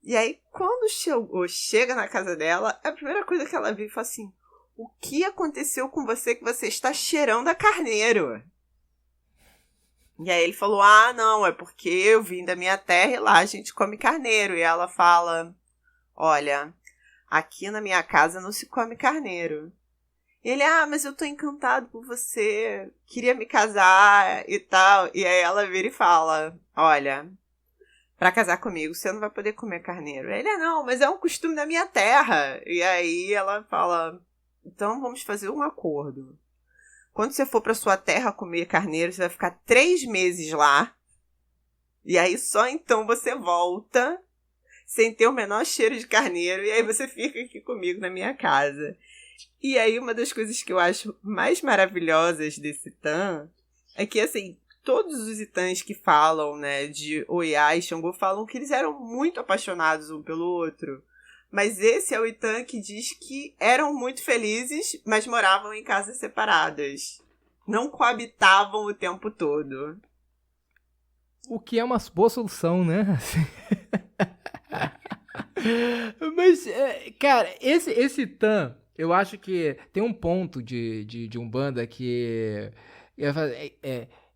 E aí, quando chega na casa dela, a primeira coisa que ela vê e fala assim, o que aconteceu com você que você está cheirando a carneiro? E aí ele falou, ah, não, é porque eu vim da minha terra e lá a gente come carneiro. E ela fala, olha, aqui na minha casa não se come carneiro. E ele, ah, mas eu tô encantado por você, queria me casar e tal. E aí ela vira e fala, olha, pra casar comigo, você não vai poder comer carneiro. Ele, não, mas é um costume da minha terra. E aí ela fala, então vamos fazer um acordo. Quando você for pra sua terra comer carneiro, você vai ficar 3 meses lá. E aí só então você volta, sem ter o menor cheiro de carneiro. E aí você fica aqui comigo na minha casa. E aí uma das coisas que eu acho mais maravilhosas desse Itã é que, assim, todos os Itãs que falam, né, de Oiá e Xangô falam que eles eram muito apaixonados um pelo outro. Mas esse é o Itã que diz que eram muito felizes, mas moravam em casas separadas. Não coabitavam o tempo todo. O que é uma boa solução, né? Mas, cara, esse Itã, eu acho que tem um ponto de Umbanda que...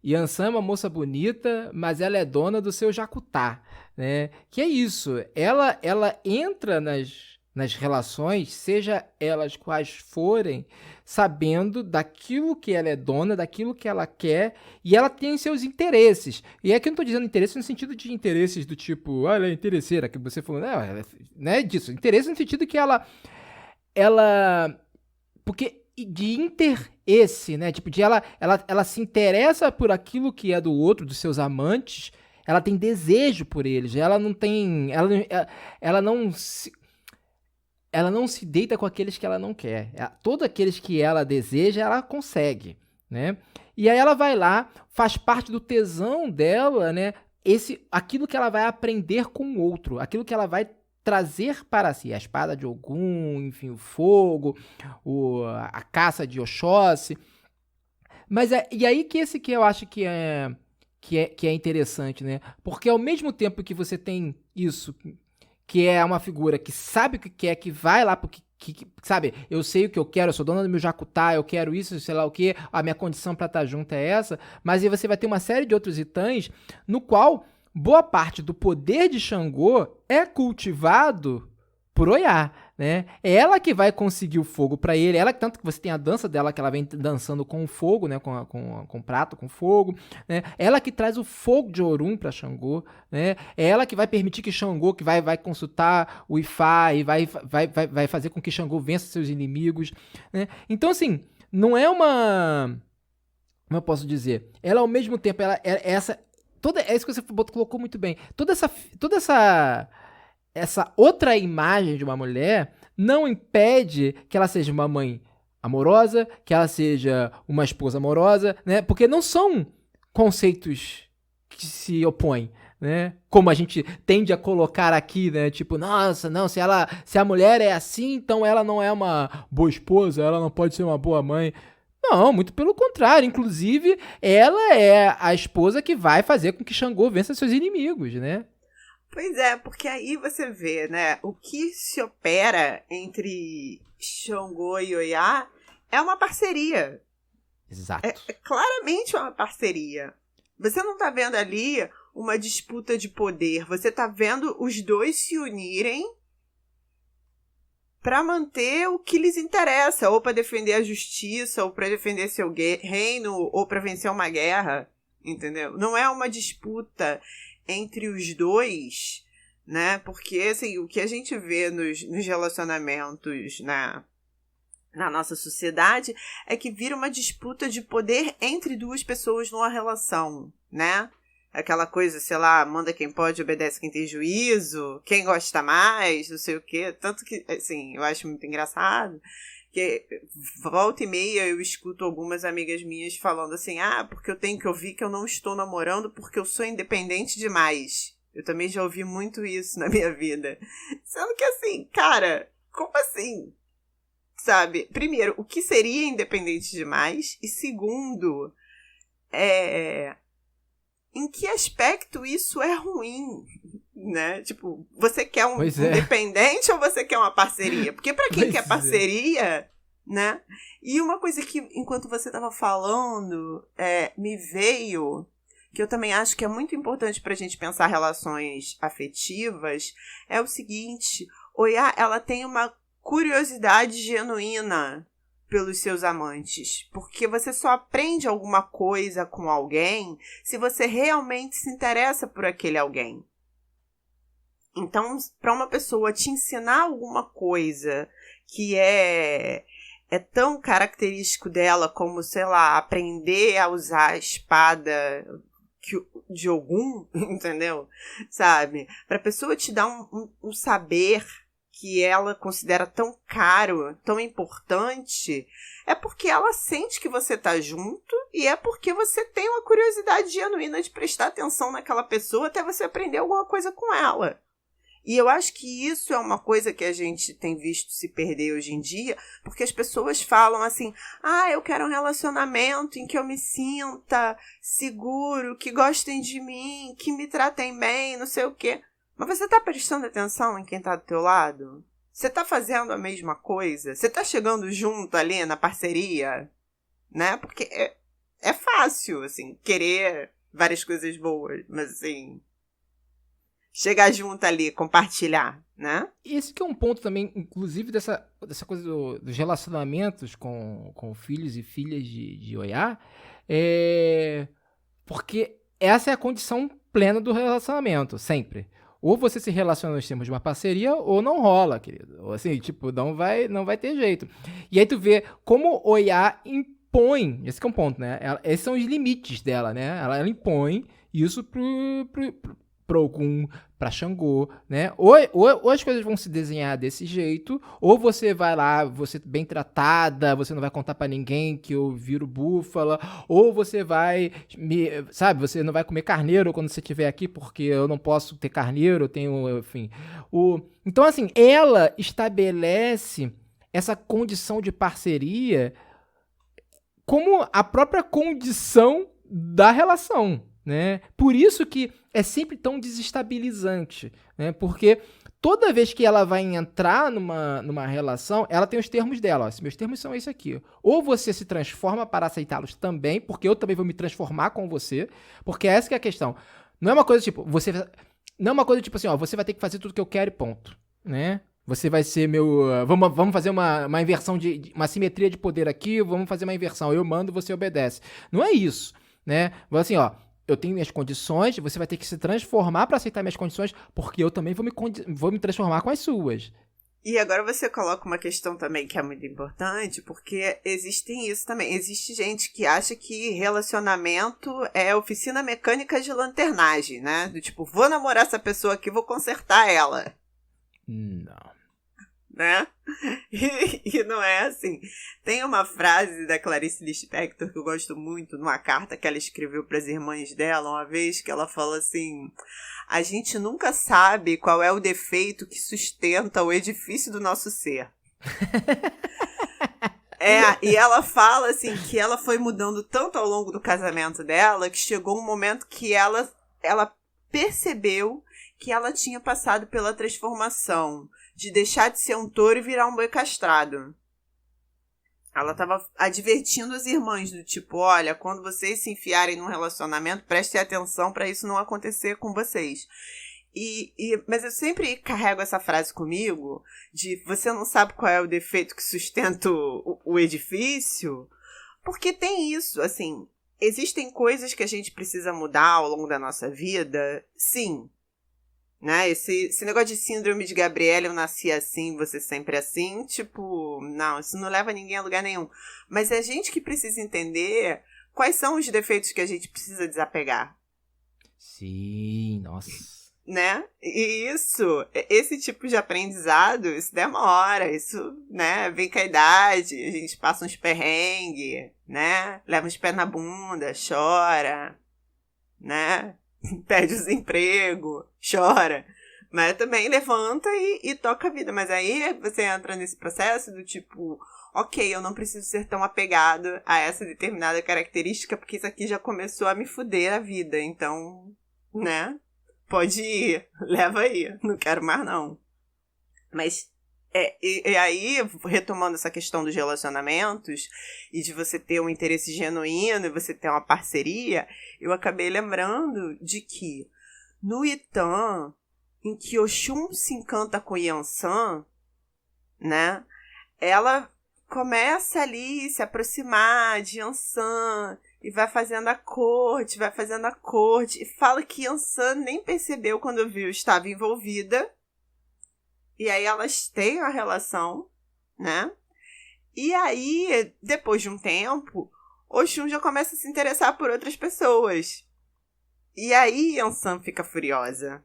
Yansan é uma moça bonita, mas ela é dona do seu jacutá, né? Que é isso, ela entra nas relações, seja elas quais forem, sabendo daquilo que ela é dona, daquilo que ela quer, e ela tem seus interesses. E aqui eu não estou dizendo interesse no sentido de interesses do tipo, ela é interesseira, que você falou, não é disso, interesse no sentido que ela porque de interesse, né? Tipo, de ela se interessa por aquilo que é do outro, dos seus amantes, ela tem desejo por eles, ela não tem... Ela não se deita com aqueles que ela não quer. Todos aqueles que ela deseja, ela consegue, né? E aí ela vai lá, faz parte do tesão dela, né? Aquilo que ela vai aprender com o outro, aquilo que ela vai trazer para si, a espada de Ogum, enfim, o fogo, a caça de Oxóssi. Mas e aí que esse que eu acho que é interessante, né? Porque ao mesmo tempo que você tem isso, que é uma figura que sabe o que quer, que vai lá porque sabe, eu sei o que eu quero, eu sou dona do meu jacutá, eu quero isso, sei lá o que, a minha condição para estar junto é essa, mas aí você vai ter uma série de outros Itãs no qual boa parte do poder de Xangô é cultivado por Oiá, né? É ela que vai conseguir o fogo pra ele, ela tanto que você tem a dança dela que ela vem dançando com o fogo, né? Com o prato, com fogo, né? Ela que traz o fogo de Orum pra Xangô, né? É ela que vai permitir que Xangô, que vai consultar o Ifá e vai fazer com que Xangô vença seus inimigos, né? Então, assim, não é uma... Como eu posso dizer? Ela, ao mesmo tempo, ela é essa... É isso que você colocou muito bem. Toda essa outra imagem de uma mulher não impede que ela seja uma mãe amorosa, que ela seja uma esposa amorosa, né? Porque não são conceitos que se opõem, né? Como a gente tende a colocar aqui, né? Tipo, nossa, não, se a mulher é assim, então ela não é uma boa esposa, ela não pode ser uma boa mãe. Não, muito pelo contrário. Inclusive, ela é a esposa que vai fazer com que Xangô vença seus inimigos, né? Pois é, porque aí você vê, né? O que se opera entre Xangô e Oiá é uma parceria. Exato. É claramente uma parceria. Você não tá vendo ali uma disputa de poder. Você tá vendo os dois se unirem para manter o que lhes interessa, ou para defender a justiça, ou para defender seu reino, ou para vencer uma guerra, entendeu? Não é uma disputa entre os dois, né? Porque, assim, o que a gente vê nos relacionamentos na nossa sociedade é que vira uma disputa de poder entre duas pessoas numa relação, né? Aquela coisa, sei lá, manda quem pode, obedece quem tem juízo, quem gosta mais, não sei o quê. Tanto que, assim, eu acho muito engraçado que volta e meia eu escuto algumas amigas minhas falando assim, porque eu tenho que ouvir que eu não estou namorando porque eu sou independente demais. Eu também já ouvi muito isso na minha vida. Sendo que, assim, cara, como assim? Sabe? Primeiro, o que seria independente demais? E segundo, em que aspecto isso é ruim, né? Tipo, você quer um independente ou você quer uma parceria? Porque pra quem quer parceria, né? E uma coisa que, enquanto você tava falando, me veio, que eu também acho que é muito importante pra gente pensar relações afetivas, é o seguinte: Oiá, ela tem uma curiosidade genuína pelos seus amantes, porque você só aprende alguma coisa com alguém se você realmente se interessa por aquele alguém. Então, para uma pessoa te ensinar alguma coisa que é tão característico dela como, sei lá, aprender a usar a espada de Ogum, entendeu? Sabe? Para a pessoa te dar um saber que ela considera tão caro, tão importante, é porque ela sente que você tá junto e é porque você tem uma curiosidade genuína de prestar atenção naquela pessoa até você aprender alguma coisa com ela. E eu acho que isso é uma coisa que a gente tem visto se perder hoje em dia, porque as pessoas falam assim, eu quero um relacionamento em que eu me sinta seguro, que gostem de mim, que me tratem bem, não sei o quê. Mas você tá prestando atenção em quem tá do teu lado? Você tá fazendo a mesma coisa? Você tá chegando junto ali na parceria? Né? Porque é fácil, assim, querer várias coisas boas, mas assim, chegar junto ali, compartilhar, né? Esse que é um ponto também, inclusive, dessa coisa dos relacionamentos com filhos e filhas de Oiá, porque essa é a condição plena do relacionamento, sempre. Ou você se relaciona nos termos de uma parceria, ou não rola, querido. Ou assim, tipo, não vai ter jeito. E aí tu vê como Oiá impõe, esse que é um ponto, né? Esses são os limites dela, né? Ela impõe isso pro Ogum, pra Xangô, né? Ou as coisas vão se desenhar desse jeito, ou você vai lá, você bem tratada, você não vai contar pra ninguém que eu viro búfala, ou você vai, você não vai comer carneiro quando você estiver aqui, porque eu não posso ter carneiro, eu tenho, enfim. Então, assim, ela estabelece essa condição de parceria como a própria condição da relação, né? Por isso que é sempre tão desestabilizante, né? Porque toda vez que ela vai entrar numa relação, ela tem os termos dela. Ó, meus termos são esse aqui. Ou você se transforma para aceitá-los também, porque eu também vou me transformar com você, porque essa que é a questão. Não é uma coisa tipo, não é uma coisa tipo assim, ó, você vai ter que fazer tudo que eu quero e ponto, né? Você vai ser meu... Vamos fazer uma inversão uma simetria de poder aqui, vamos fazer uma inversão. Eu mando, você obedece. Não é isso, né? Assim, ó, eu tenho minhas condições, você vai ter que se transformar para aceitar minhas condições, porque eu também vou me transformar com as suas. E agora você coloca uma questão também que é muito importante, porque existem isso também. Existe gente que acha que relacionamento é oficina mecânica de lanternagem, né? Do tipo, vou namorar essa pessoa aqui, vou consertar ela. Não. Né? E não é assim. Tem uma frase da Clarice Lispector que eu gosto muito, numa carta que ela escreveu para as irmãs dela uma vez, que ela fala assim: a gente nunca sabe qual é o defeito que sustenta o edifício do nosso ser. E ela fala assim que ela foi mudando tanto ao longo do casamento dela que chegou um momento que ela percebeu que ela tinha passado pela transformação de deixar de ser um touro e virar um boi castrado. Ela estava advertindo as irmãs do tipo, olha, quando vocês se enfiarem num relacionamento, prestem atenção para isso não acontecer com vocês. Mas eu sempre carrego essa frase comigo, de você não sabe qual é o defeito que sustenta o edifício, porque tem isso, assim, existem coisas que a gente precisa mudar ao longo da nossa vida, sim. Né? Esse negócio de síndrome de Gabriela, eu nasci assim, você sempre assim, tipo, não, isso não leva ninguém a lugar nenhum. Mas é a gente que precisa entender quais são os defeitos que a gente precisa desapegar. Sim, nossa. Né? E esse tipo de aprendizado, isso demora, isso, né, vem com a idade, a gente passa uns perrengues, né, leva uns pés na bunda, chora, né, perde o desemprego, chora, mas também levanta e toca a vida. Mas aí você entra nesse processo do tipo, ok, eu não preciso ser tão apegado a essa determinada característica, porque isso aqui já começou a me fuder a vida, então, né, pode ir, leva aí, não quero mais não. Mas, e aí, retomando essa questão dos relacionamentos, e de você ter um interesse genuíno, e você ter uma parceria, eu acabei lembrando de que, no Itan, em que Oxum se encanta com Yansan, né, ela começa ali se aproximar de Yansan, e vai fazendo a corte, e fala que Yansan nem percebeu quando viu estava envolvida. E aí elas têm a relação, né? E aí, depois de um tempo, Oxum já começa a se interessar por outras pessoas. E aí Yansan fica furiosa.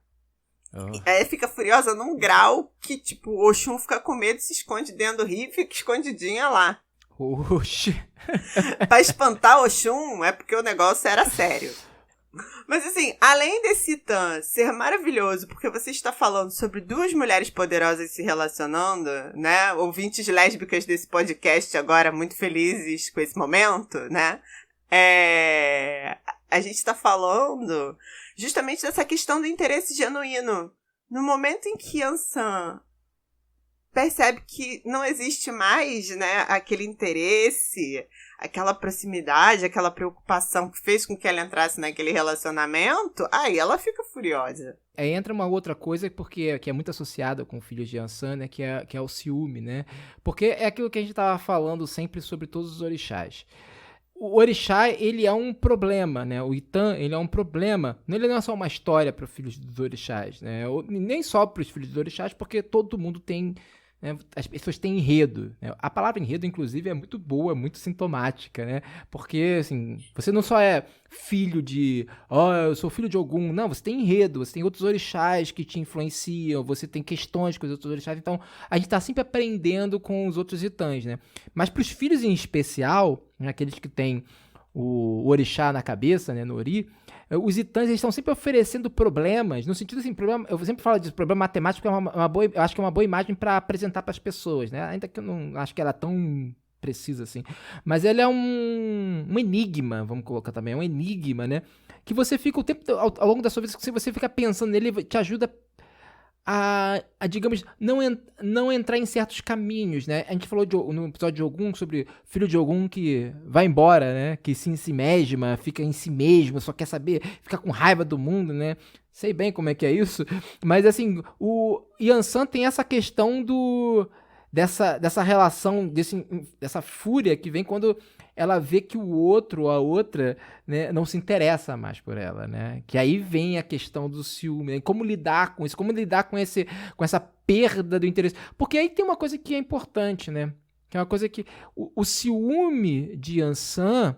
Aí fica furiosa num grau que, tipo, Oxum fica com medo, se esconde dentro do rio e fica escondidinha lá. Oxi. Pra espantar Oxum é porque o negócio era sério. Mas assim, além desse Itan ser maravilhoso, porque você está falando sobre duas mulheres poderosas se relacionando, né? Ouvintes lésbicas desse podcast agora muito felizes com esse momento, né? A gente está falando justamente dessa questão do interesse genuíno. No momento em que Yansan percebe que não existe mais, né, aquele interesse, aquela proximidade, aquela preocupação que fez com que ela entrasse naquele relacionamento, aí ela fica furiosa. Entra uma outra coisa que é muito associada com filhos de Yansan, né, que é o ciúme, né? Porque é aquilo que a gente estava falando sempre sobre todos os orixás. O orixá, ele é um problema, né? O Itan, ele é um problema. Ele não é só uma história para os filhos dos orixás, né? Nem só para os filhos dos orixás, porque todo mundo tem... né? As pessoas têm enredo, né? A palavra enredo, inclusive, é muito boa, muito sintomática, né? Porque, assim, você não só é filho de... eu sou filho de Ogum. Não, você tem enredo, você tem outros orixás que te influenciam, você tem questões com os outros orixás. Então, a gente está sempre aprendendo com os outros Itãs, né? Mas para os filhos em especial, né, aqueles que têm o orixá na cabeça, né, no Ori, os Itãs, eles estão sempre oferecendo problemas, no sentido assim, eu sempre falo disso, problema matemático é eu acho que é uma boa imagem para apresentar para as pessoas, né? Ainda que eu não acho que ela é tão precisa assim, mas ela é um enigma, vamos colocar também, é um enigma, né? Que você fica o tempo, ao longo da sua vida, se você fica pensando nele, te ajuda digamos, não entrar em certos caminhos, né? A gente falou no episódio de Ogum sobre filho de Ogum que vai embora, né? Que se ensimesma, fica em si mesmo, só quer saber, fica com raiva do mundo, né? Sei bem como é que é isso, mas assim, o Yansan tem essa questão dessa relação, dessa fúria que vem quando ela vê que o outro ou a outra, né, não se interessa mais por ela, né? Que aí vem a questão do ciúme, né? Como lidar com isso, como lidar com essa perda do interesse. Porque aí tem uma coisa que é importante, né? Que é uma coisa que o ciúme de Yansan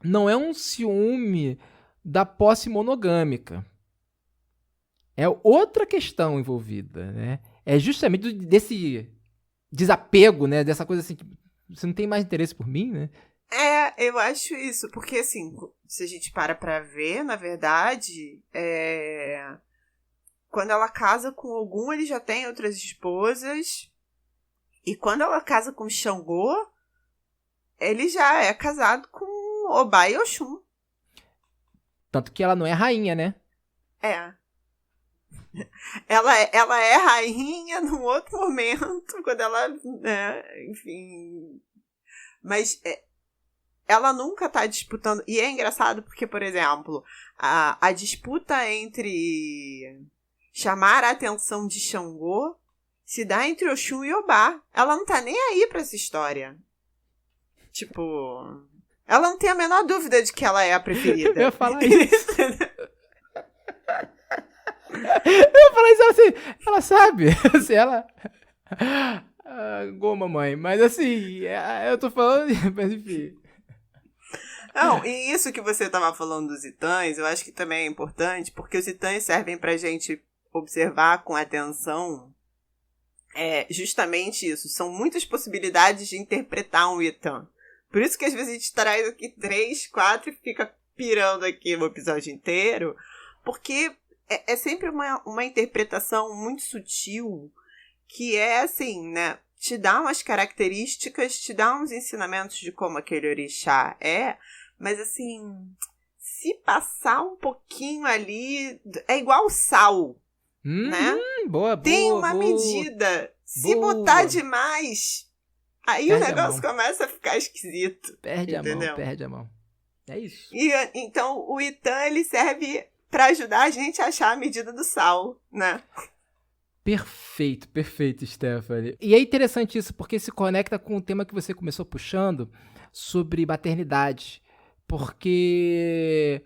não é um ciúme da posse monogâmica. É outra questão envolvida, né? É justamente desse desapego, né? Dessa coisa assim, você não tem mais interesse por mim, né? Eu acho isso, porque assim, se a gente pra ver, na verdade, quando ela casa com Ogum, ele já tem outras esposas, e quando ela casa com Xangô, ele já é casado com Obá e Oxum. Tanto que ela não é rainha, né? Ela é rainha num outro momento, quando ela, enfim... Mas ela nunca tá disputando... E é engraçado porque, por exemplo, a disputa entre chamar a atenção de Xangô se dá entre Oxum e Obá. Ela não tá nem aí pra essa história. Tipo... Ela não tem a menor dúvida de que ela é a preferida. Eu ia falar isso. Eu falei isso assim, ela sabe, assim, ela... Goma, mãe, mas assim, eu tô falando, mas enfim... Não, e isso que você tava falando dos itãs, eu acho que também é importante, porque os itãs servem pra gente observar com atenção justamente isso, são muitas possibilidades de interpretar um itã. Por isso que às vezes a gente traz aqui 3, 4 e fica pirando aqui o episódio inteiro, porque... É sempre uma interpretação muito sutil, que é assim, né? Te dá umas características, te dá uns ensinamentos de como aquele orixá é, mas assim, se passar um pouquinho ali, é igual sal, né? Boa, tem uma boa, medida. Se boa. botar demais, aí Perde o negócio começa a ficar esquisito. Perde entendeu? perde a mão. É isso. Então, o Itã, ele serve... pra ajudar a gente a achar a medida do sal, né? Perfeito, Stephanie. E é interessante isso, porque se conecta com o tema que você começou puxando sobre maternidade. Porque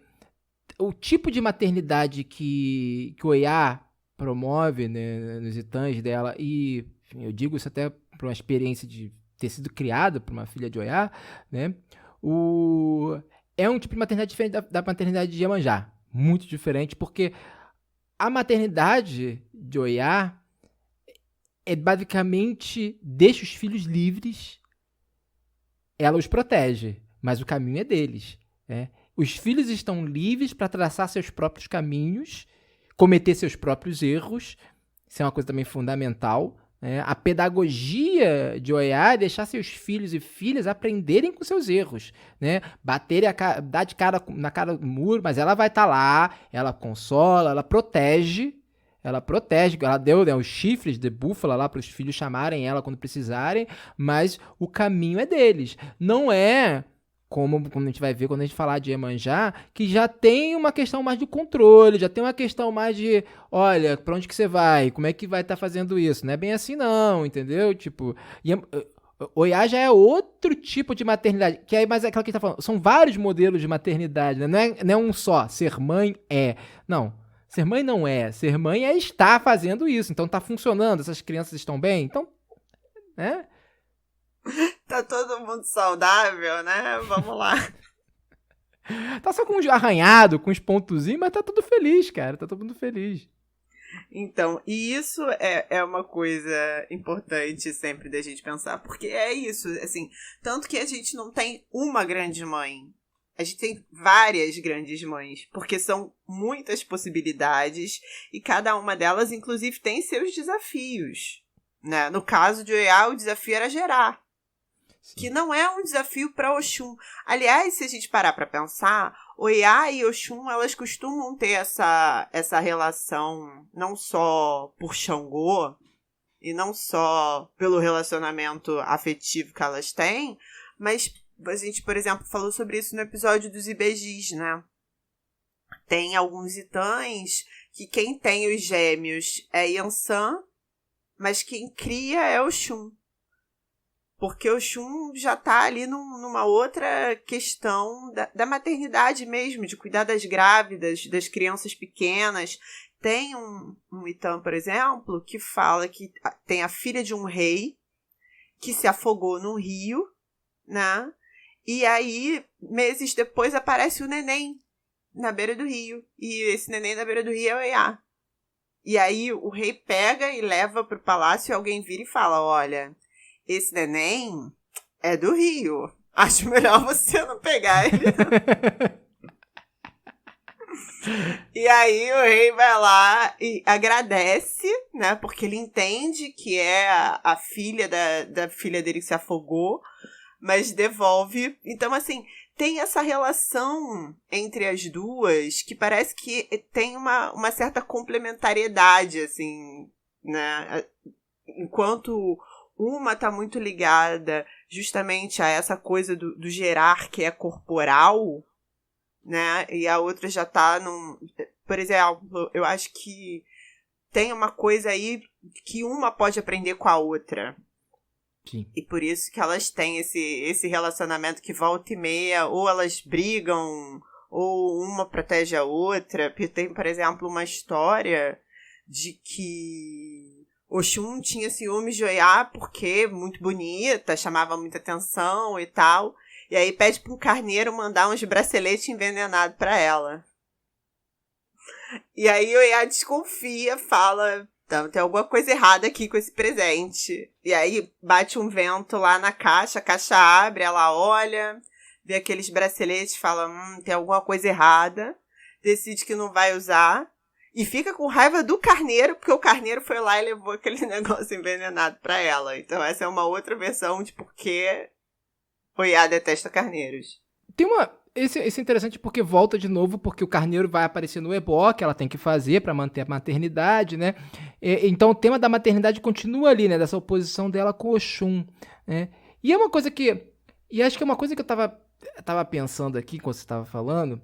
o tipo de maternidade que o Oiá promove, né, nos itãs dela, e enfim, eu digo isso até por uma experiência de ter sido criado por uma filha de Oiá, né? É um tipo de maternidade diferente da maternidade de Iemanjá. Muito diferente, porque a maternidade de Oiá basicamente deixa os filhos livres, ela os protege, mas o caminho é deles, né? Os filhos estão livres para traçar seus próprios caminhos, cometer seus próprios erros, isso é uma coisa também fundamental, né? A pedagogia de Oiá é deixar seus filhos e filhas aprenderem com seus erros, né? Dar de cara na cara do muro, mas ela vai estar lá, ela consola, ela protege, ela deu, né, os chifres de búfala lá para os filhos chamarem ela quando precisarem, mas o caminho é deles. Não é como a gente vai ver quando a gente falar de Iemanjá, que já tem uma questão mais de controle, já tem uma questão mais de, olha, pra onde que você vai? Como é que vai estar fazendo isso? Não é bem assim não, entendeu? Tipo, Oiá já é outro tipo de maternidade, que aí mais é aquela que a gente tá falando, são vários modelos de maternidade, né? Não é um só, ser mãe é. Não, ser mãe não é, ser mãe é estar fazendo isso, então tá funcionando, essas crianças estão bem, então, né? Tá todo mundo saudável, né? Vamos lá. Tá só com um arranhado, com uns pontozinhos, mas tá tudo feliz, cara. Tá todo mundo feliz. Então, e isso é uma coisa importante sempre da gente pensar, porque é isso, assim, tanto que a gente não tem uma grande mãe, a gente tem várias grandes mães, porque são muitas possibilidades e cada uma delas, inclusive, tem seus desafios, né? No caso de Oiá, o desafio era gerar. Que não é um desafio para Oxum. Aliás, se a gente parar para pensar, Oiá e Oxum, elas costumam ter essa relação não só por Xangô, e não só pelo relacionamento afetivo que elas têm, mas a gente, por exemplo, falou sobre isso no episódio dos Ibejis, né? Tem alguns Itãs que quem tem os gêmeos é Yansan, mas quem cria é Oxum. Porque o Oxum já tá ali numa outra questão da maternidade mesmo, de cuidar das grávidas, das crianças pequenas. Tem um Itã, por exemplo, que fala que tem a filha de um rei que se afogou no rio, né? E aí, meses depois, aparece o neném na beira do rio. E esse neném na beira do rio é o Oiá. E aí o rei pega e leva pro palácio e alguém vira e fala, olha, esse neném é do rio. Acho melhor você não pegar ele. E aí o rei vai lá e agradece, né? Porque ele entende que é a filha da filha dele que se afogou, mas devolve. Então, assim, tem essa relação entre as duas que parece que tem uma certa complementariedade, assim, né? Enquanto uma tá muito ligada justamente a essa coisa do gerar que é corporal, né? E a outra já tá num... Por exemplo, eu acho que tem uma coisa aí que uma pode aprender com a outra. Sim. E por isso que elas têm esse relacionamento que volta e meia, ou elas brigam, ou uma protege a outra. Porque tem, por exemplo, uma história de que Oxum tinha ciúmes de Oiá porque muito bonita, chamava muita atenção e tal. E aí pede pro carneiro mandar uns braceletes envenenados pra ela. E aí Oiá desconfia, fala, então, tem alguma coisa errada aqui com esse presente. E aí bate um vento lá na caixa, a caixa abre, ela olha, vê aqueles braceletes, fala, tem alguma coisa errada. Decide que não vai usar. E fica com raiva do carneiro, porque o carneiro foi lá e levou aquele negócio envenenado pra ela. Então essa é uma outra versão de por que Oiá detesta carneiros. Tem uma... Esse é interessante porque volta de novo, porque o carneiro vai aparecer no ebó, que ela tem que fazer pra manter a maternidade, né? Então o tema da maternidade continua ali, né? Dessa oposição dela com Oxum, né? E é uma coisa que... E acho que é uma coisa que eu tava pensando aqui, quando você tava falando,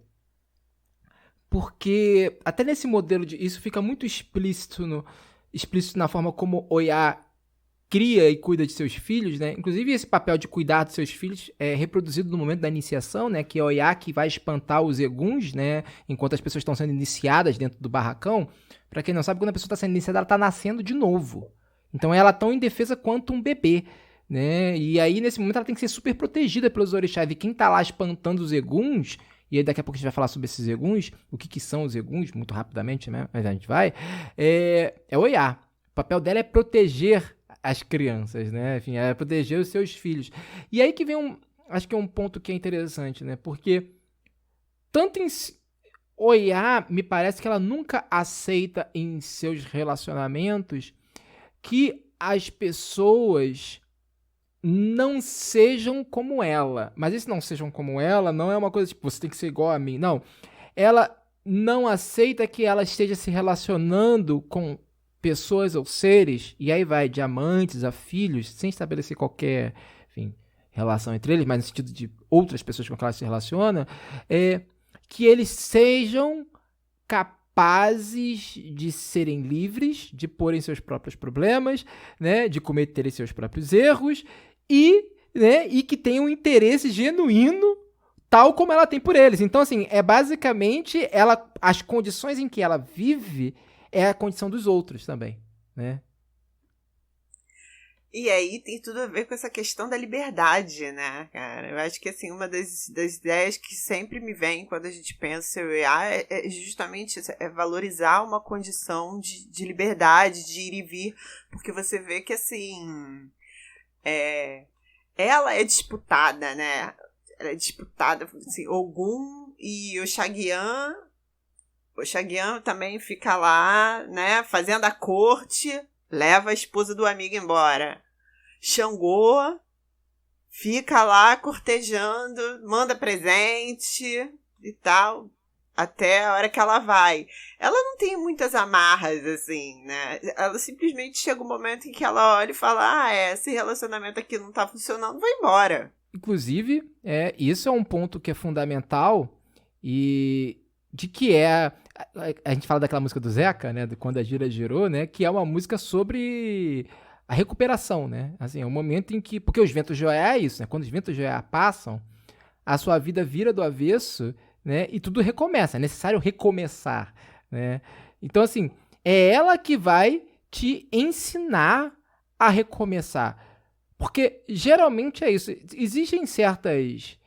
porque até nesse modelo de... Isso fica muito explícito na forma como Oiá cria e cuida de seus filhos, né? Inclusive esse papel de cuidar dos seus filhos é reproduzido no momento da iniciação, né? Que é Oiá que vai espantar os eguns, né? Enquanto as pessoas estão sendo iniciadas dentro do barracão. Pra quem não sabe, quando a pessoa está sendo iniciada, ela está nascendo de novo. Então ela é tão indefesa quanto um bebê, né? E aí nesse momento ela tem que ser super protegida pelos orixás. E quem tá lá espantando os eguns, e aí daqui a pouco a gente vai falar sobre esses eguns, o que são os eguns, muito rapidamente, né? Mas a gente vai. É Oiá. O papel dela é proteger as crianças, né? Enfim, é proteger os seus filhos. E aí que vem acho que é um ponto que é interessante, né? Porque tanto em Oiá, me parece que ela nunca aceita em seus relacionamentos que as pessoas não sejam como ela. Mas esse não sejam como ela não é uma coisa tipo, você tem que ser igual a mim. Não. Ela não aceita que ela esteja se relacionando com pessoas ou seres, e aí vai de amantes a filhos, sem estabelecer qualquer, enfim, relação entre eles, mas no sentido de outras pessoas com que ela se relaciona, que eles sejam capazes de serem livres, de porem seus próprios problemas, né, de cometerem seus próprios erros, e que tenham um interesse genuíno tal como ela tem por eles. Então, assim, basicamente as condições em que ela vive é a condição dos outros também, né? E aí tem tudo a ver com essa questão da liberdade, né, cara? Eu acho que, assim, uma das ideias que sempre me vem quando a gente pensa em Oiá é justamente valorizar uma condição de liberdade, de ir e vir, porque você vê que, assim, ela é disputada, né? Ela é disputada, assim, Ogum e Oxaguian. Oxaguian também fica lá, né, fazendo a corte, leva a esposa do amigo embora. Xangô fica lá cortejando, manda presente, e tal, até a hora que ela vai. Ela não tem muitas amarras, assim, né? Ela simplesmente chega um momento em que ela olha e fala, esse relacionamento aqui não tá funcionando, vou embora. Inclusive, isso é um ponto que é fundamental e de que a gente fala daquela música do Zeca, né, do Quando a Gira Girou, né, que é uma música sobre a recuperação, né, assim, é um momento em que, porque os ventos de Oiá é isso, né, quando os ventos de Oiá passam, a sua vida vira do avesso, né, e tudo recomeça, é necessário recomeçar, né, então assim, é ela que vai te ensinar a recomeçar. Porque geralmente é isso. Existem certas...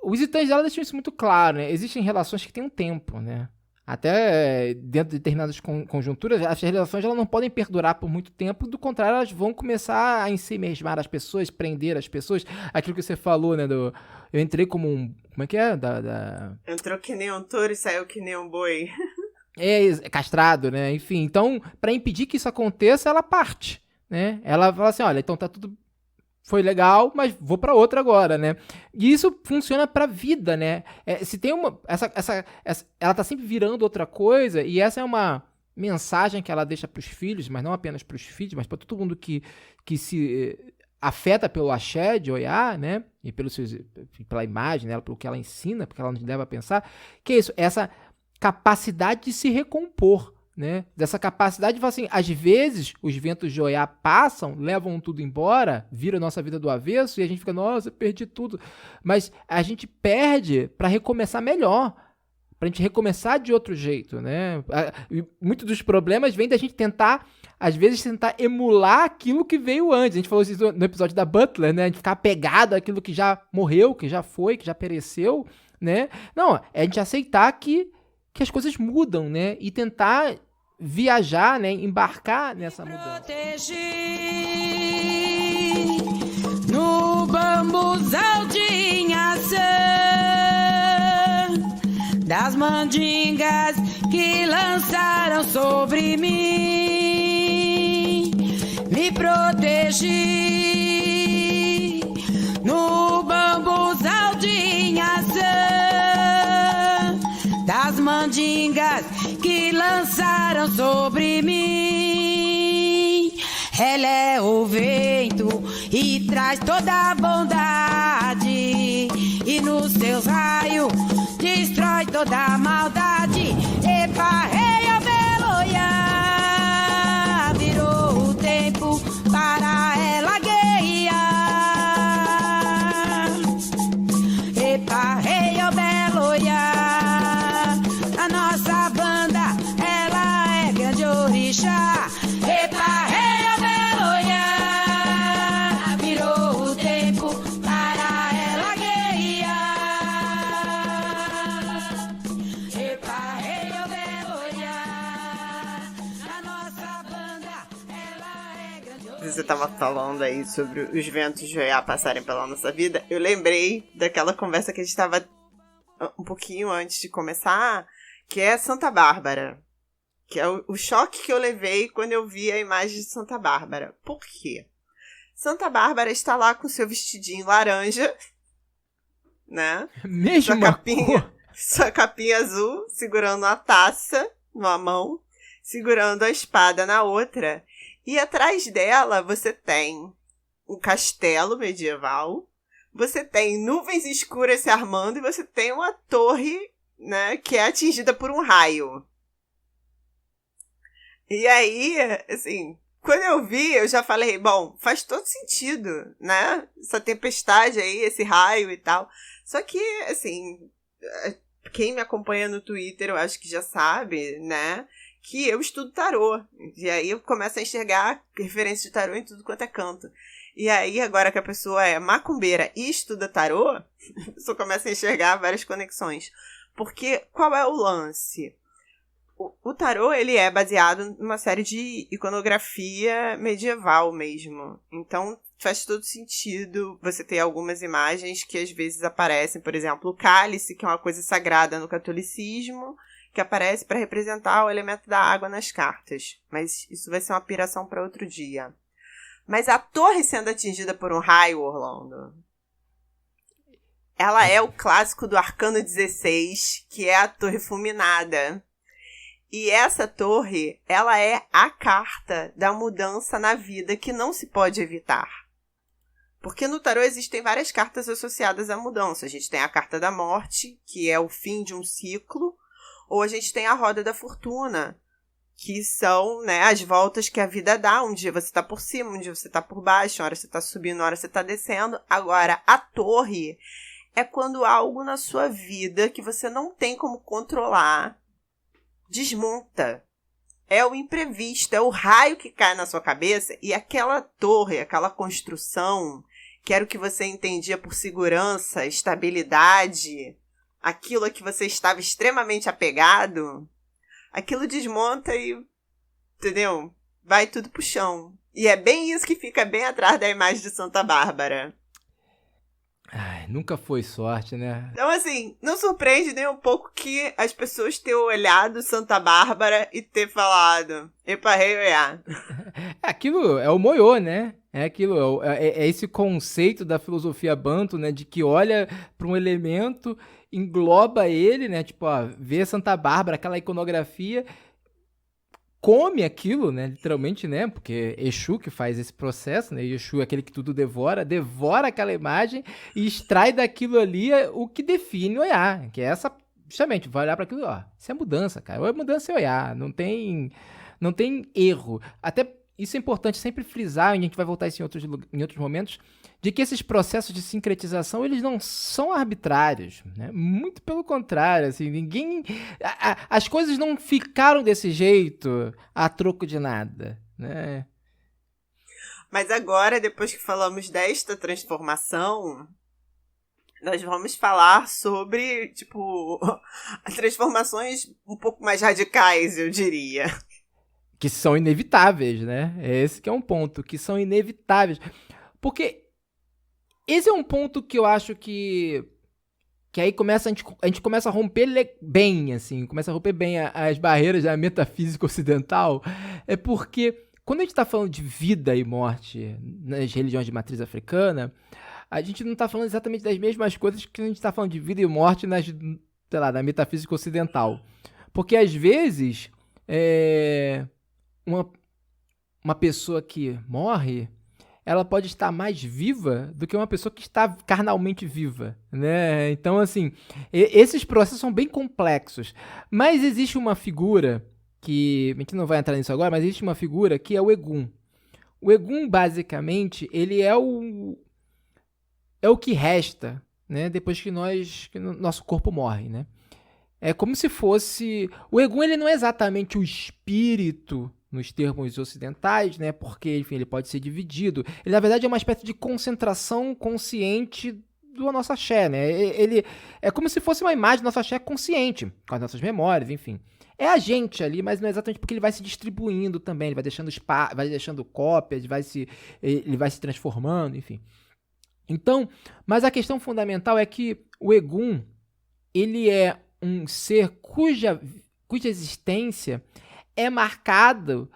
Os itãs dela deixam isso muito claro, né? Existem relações que têm um tempo, né? Até dentro de determinadas conjunturas, as relações elas não podem perdurar por muito tempo, do contrário, elas vão começar a ensimesmar as pessoas, prender as pessoas. Aquilo que você falou, né? Eu entrei como um... Como é que é? Entrou que nem um touro e saiu que nem um boi. Castrado, né? Enfim, então, para impedir que isso aconteça, ela parte. Né? Ela fala assim, olha, então tá tudo... Foi legal, mas vou pra outra agora, né? E isso funciona pra vida, né? Se tem uma... ela tá sempre virando outra coisa, e essa é uma mensagem que ela deixa pros filhos, mas não apenas pros filhos, mas pra todo mundo que se afeta pelo axé de Oiá, né? E pela imagem dela, pelo que ela ensina, porque ela nos leva a pensar, que é isso, essa capacidade de se recompor, né? Dessa capacidade de falar assim, às vezes os ventos de Oiá passam, levam tudo embora, viram a nossa vida do avesso e a gente fica, nossa, perdi tudo. Mas a gente perde para recomeçar melhor, pra gente recomeçar de outro jeito, né? Muitos dos problemas vêm da gente tentar, às vezes, tentar emular aquilo que veio antes. A gente falou isso no episódio da Butler, né? A gente ficar apegado àquilo que já morreu, que já foi, que já pereceu, né? Não, é a gente aceitar que as coisas mudam, né? E tentar viajar, né? Embarcar nessa mudança. Proteger no bambuzal de inhação das mandingas que lançaram sobre mim. Me protegi no bambuzal de inhação das mandingas que lançaram sobre mim. Ela é o vento e traz toda a bondade, e nos seus raios destrói toda a maldade. Epa, rei, Beloia, virou o tempo para ela guerrear. Epa, rei, Beloia, a nossa banda, ela é grande orixá. Epa, rei, Beloia, virou o tempo para ela guerrear. Epa, rei, Beloia, a nossa banda, ela é grande orixá. Você tava falando aí sobre os ventos de Oiá passarem pela nossa vida. Eu lembrei daquela conversa que a gente tava um pouquinho antes de começar, que é Santa Bárbara. Que é o choque que eu levei quando eu vi a imagem de Santa Bárbara. Por quê? Santa Bárbara está lá com seu vestidinho laranja, né? Mesmo Sua capinha azul, segurando a taça numa mão, segurando a espada na outra. E atrás dela você tem um castelo medieval, você tem nuvens escuras se armando e você tem uma torre, né, que é atingida por um raio. E aí, assim, quando eu vi, eu já falei, bom, faz todo sentido, né? Essa tempestade aí, esse raio e tal. Só que, assim, quem me acompanha no Twitter, eu acho que já sabe, né? Que eu estudo tarô. E aí eu começo a enxergar referências de tarô em tudo quanto é canto. E aí, agora que a pessoa é macumbeira e estuda tarô, a pessoa começa a enxergar várias conexões. Porque qual é o lance? O tarô, ele é baseado numa série de iconografia medieval mesmo. Então, faz todo sentido você ter algumas imagens que às vezes aparecem. Por exemplo, o cálice, que é uma coisa sagrada no catolicismo, que aparece para representar o elemento da água nas cartas. Mas isso vai ser uma piração para outro dia. Mas a torre sendo atingida por um raio, Orlando... ela é o clássico do Arcano 16, que é a Torre Fulminada. E essa torre, ela é a carta da mudança na vida que não se pode evitar. Porque no tarô existem várias cartas associadas à mudança. A gente tem a carta da morte, que é o fim de um ciclo, ou a gente tem a roda da fortuna, que são, né, as voltas que a vida dá. Um dia você tá por cima, um dia você tá por baixo, uma hora você tá subindo, uma hora você tá descendo. Agora, a torre é quando algo na sua vida que você não tem como controlar desmonta. É o imprevisto, é o raio que cai na sua cabeça, e aquela torre, aquela construção, que era o que você entendia por segurança, estabilidade, aquilo a que você estava extremamente apegado, aquilo desmonta e, entendeu? Vai tudo pro chão. E é bem isso que fica bem atrás da imagem de Santa Bárbara. Ai, nunca foi sorte, né? Então, assim, não surpreende nem um pouco que as pessoas tenham olhado Santa Bárbara e ter falado, epa, rei, oiá. Aquilo é o moiô, né? É aquilo, é esse conceito da filosofia Banto, né? De que olha para um elemento, engloba ele, né? Tipo, ó, vê Santa Bárbara, aquela iconografia, come aquilo, né? Literalmente, né? Porque Exu que faz esse processo, né? Exu é aquele que tudo devora aquela imagem e extrai daquilo ali o que define o Oiá, que é essa, justamente, vai olhar para aquilo, ó, isso é mudança, cara. Ou é mudança é Oiá, não tem erro. Até isso é importante sempre frisar, e a gente vai voltar isso em outros momentos, de que esses processos de sincretização, eles não são arbitrários, né? Muito pelo contrário, assim, as coisas não ficaram desse jeito a troco de nada, né? Mas agora, depois que falamos desta transformação, nós vamos falar sobre, tipo, transformações um pouco mais radicais, eu diria. Que são inevitáveis, né? Esse que é um ponto, que são inevitáveis. Porque esse é um ponto que eu acho que aí a gente começa a romper bem, assim, começa a romper bem as barreiras da metafísica ocidental, é porque quando a gente está falando de vida e morte nas religiões de matriz africana, a gente não está falando exatamente das mesmas coisas que a gente está falando de vida e morte na metafísica ocidental. Porque às vezes uma pessoa que morre, ela pode estar mais viva do que uma pessoa que está carnalmente viva, né? Então, assim, esses processos são bem complexos. Mas existe uma figura que, a gente não vai entrar nisso agora, mas existe uma figura que é o Egum. O Egum, basicamente, ele é o que resta, né? Depois que nosso corpo morre, né? É como se fosse... O Egum, ele não é exatamente o espírito nos termos ocidentais, né? Porque, enfim, ele pode ser dividido. Ele, na verdade, é uma espécie de concentração consciente do nosso axé, né? Ele é como se fosse uma imagem do nosso axé consciente, com as nossas memórias, enfim. É a gente ali, mas não é exatamente porque ele vai se distribuindo também, ele vai deixando cópias, ele vai se transformando, enfim. Então, mas a questão fundamental é que o Egum, ele é um ser cuja existência é marcado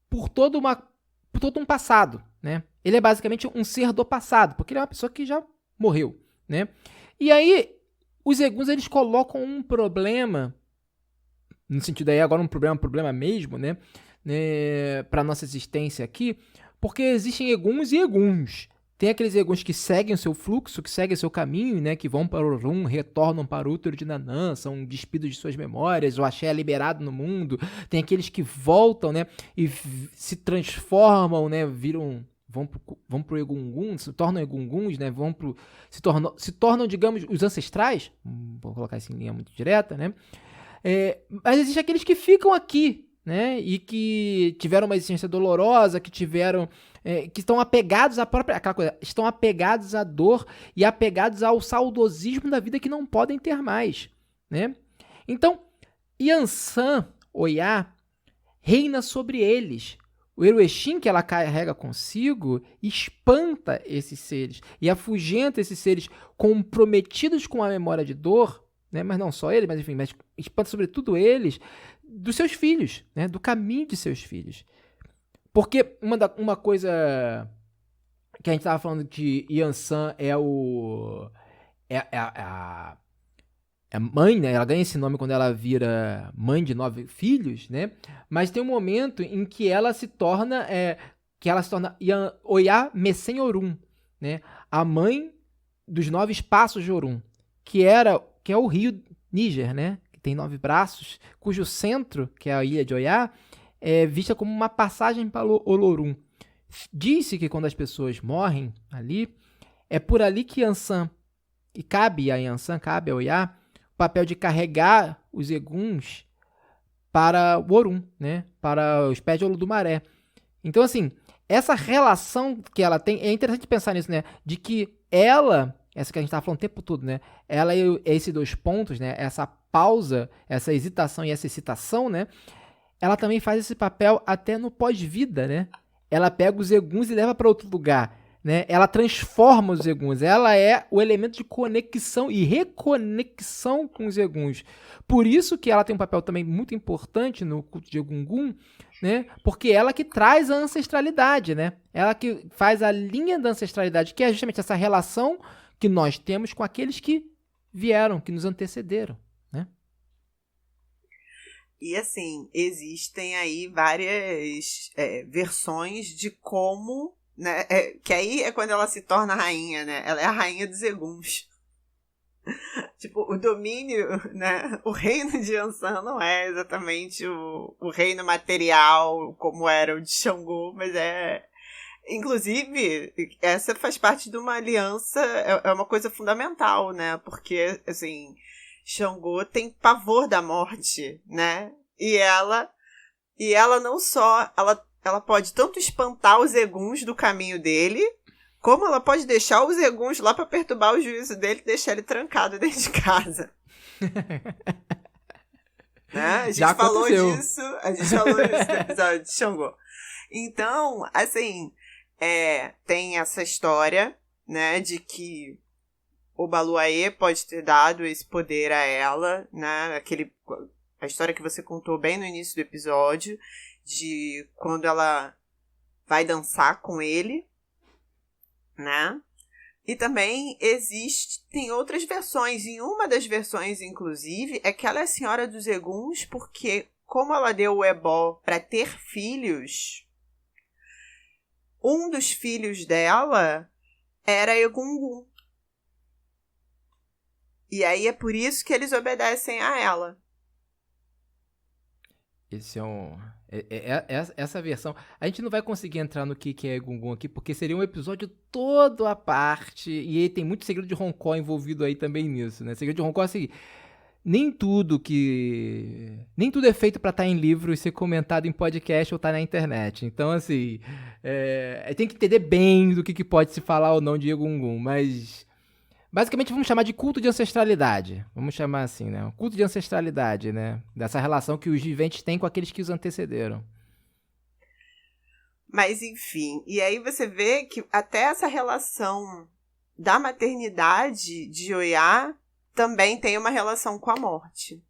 por todo um passado, né? Ele é basicamente um ser do passado, porque ele é uma pessoa que já morreu, né? E aí, os Eguns, eles colocam um problema, no sentido aí agora um problema mesmo, né? Para nossa existência aqui, porque existem Eguns e Eguns. Tem aqueles Eguns que seguem o seu fluxo, que seguem o seu caminho, né? Que vão para o Orum, retornam para o útero de Nanã, são despidos de suas memórias, o axé é liberado no mundo. Tem aqueles que voltam, né? E se transformam, né? Vão pro Egungun, se tornam Egunguns, né? Se tornam, digamos, os ancestrais. Vou colocar isso em linha muito direta, né? Mas existem aqueles que ficam aqui, né? E que tiveram uma existência dolorosa, que estão apegados à própria... Aquela coisa, estão apegados à dor e apegados ao saudosismo da vida que não podem ter mais, né? Então, Yansan, Oiá, reina sobre eles. O Eruexim que ela carrega consigo espanta esses seres e afugenta esses seres comprometidos com a memória de dor, né? Mas não só eles, mas enfim, mas espanta sobretudo eles dos seus filhos, né? Do caminho de seus filhos. Porque uma coisa que a gente estava falando que Yansan é mãe, né? Ela ganha esse nome quando ela vira mãe de 9 filhos, né? Mas tem um momento em que ela se torna Oya Mesen Orun, né? A mãe dos 9 espaços de Orun, que é o rio Níger, né? Que tem 9 braços, cujo centro, que é a ilha de Oya, é vista como uma passagem para Olorun. Diz-se que quando as pessoas morrem ali, é por ali que Yansan, e cabe a Yansan, cabe a Oya, o papel de carregar os eguns para o Orun, né? Para os pés de Olodumaré. Então, assim, essa relação que ela tem, é interessante pensar nisso, né? De que ela, essa que a gente estava falando o tempo todo, né? Ela é esses 2 pontos, né? Essa pausa, essa hesitação e essa excitação, né? Ela também faz esse papel até no pós-vida, né? Ela pega os eguns e leva para outro lugar, né? Ela transforma os eguns. Ela é o elemento de conexão e reconexão com os eguns. Por isso que ela tem um papel também muito importante no culto de Egungun, né? Porque ela que traz a ancestralidade, né? Ela que faz a linha da ancestralidade, que é justamente essa relação que nós temos com aqueles que vieram, que nos antecederam, né? E assim, existem aí várias versões de como, né? Que aí é quando ela se torna rainha, né? Ela é a rainha dos eguns. Tipo, o domínio, né? O reino de Yansan não é exatamente o reino material como era o de Xangô, mas inclusive, essa faz parte de uma aliança, é uma coisa fundamental, né? Porque, assim, Xangô tem pavor da morte, né? E ela não só, ela pode tanto espantar os eguns do caminho dele, como ela pode deixar os eguns lá pra perturbar o juízo dele e deixar ele trancado dentro de casa. Né? A gente falou disso no episódio de Xangô. Então, assim, tem essa história, né, de que o Baluaê pode ter dado esse poder a ela, né, a história que você contou bem no início do episódio, de quando ela vai dançar com ele, né? E também existem outras versões. Em uma das versões, inclusive, é que ela é a senhora dos eguns, porque como ela deu o ebó para ter filhos, um dos filhos dela era Egungun. E aí é por isso que eles obedecem a ela. Esse essa versão. A gente não vai conseguir entrar no que é Egungun aqui, porque seria um episódio todo à parte. E aí tem muito segredo de Roncó envolvido aí também nisso, né? Segredo de Roncó é assim. Nem tudo é feito pra estar em livro e ser comentado em podcast ou estar na internet. Então, assim, tem que entender bem do que pode se falar ou não de Egungun, mas basicamente vamos chamar de culto de ancestralidade. Vamos chamar assim, né? Culto de ancestralidade, né? Dessa relação que os viventes têm com aqueles que os antecederam. Mas, enfim, e aí você vê que até essa relação da maternidade de Oiá também tem uma relação com a morte.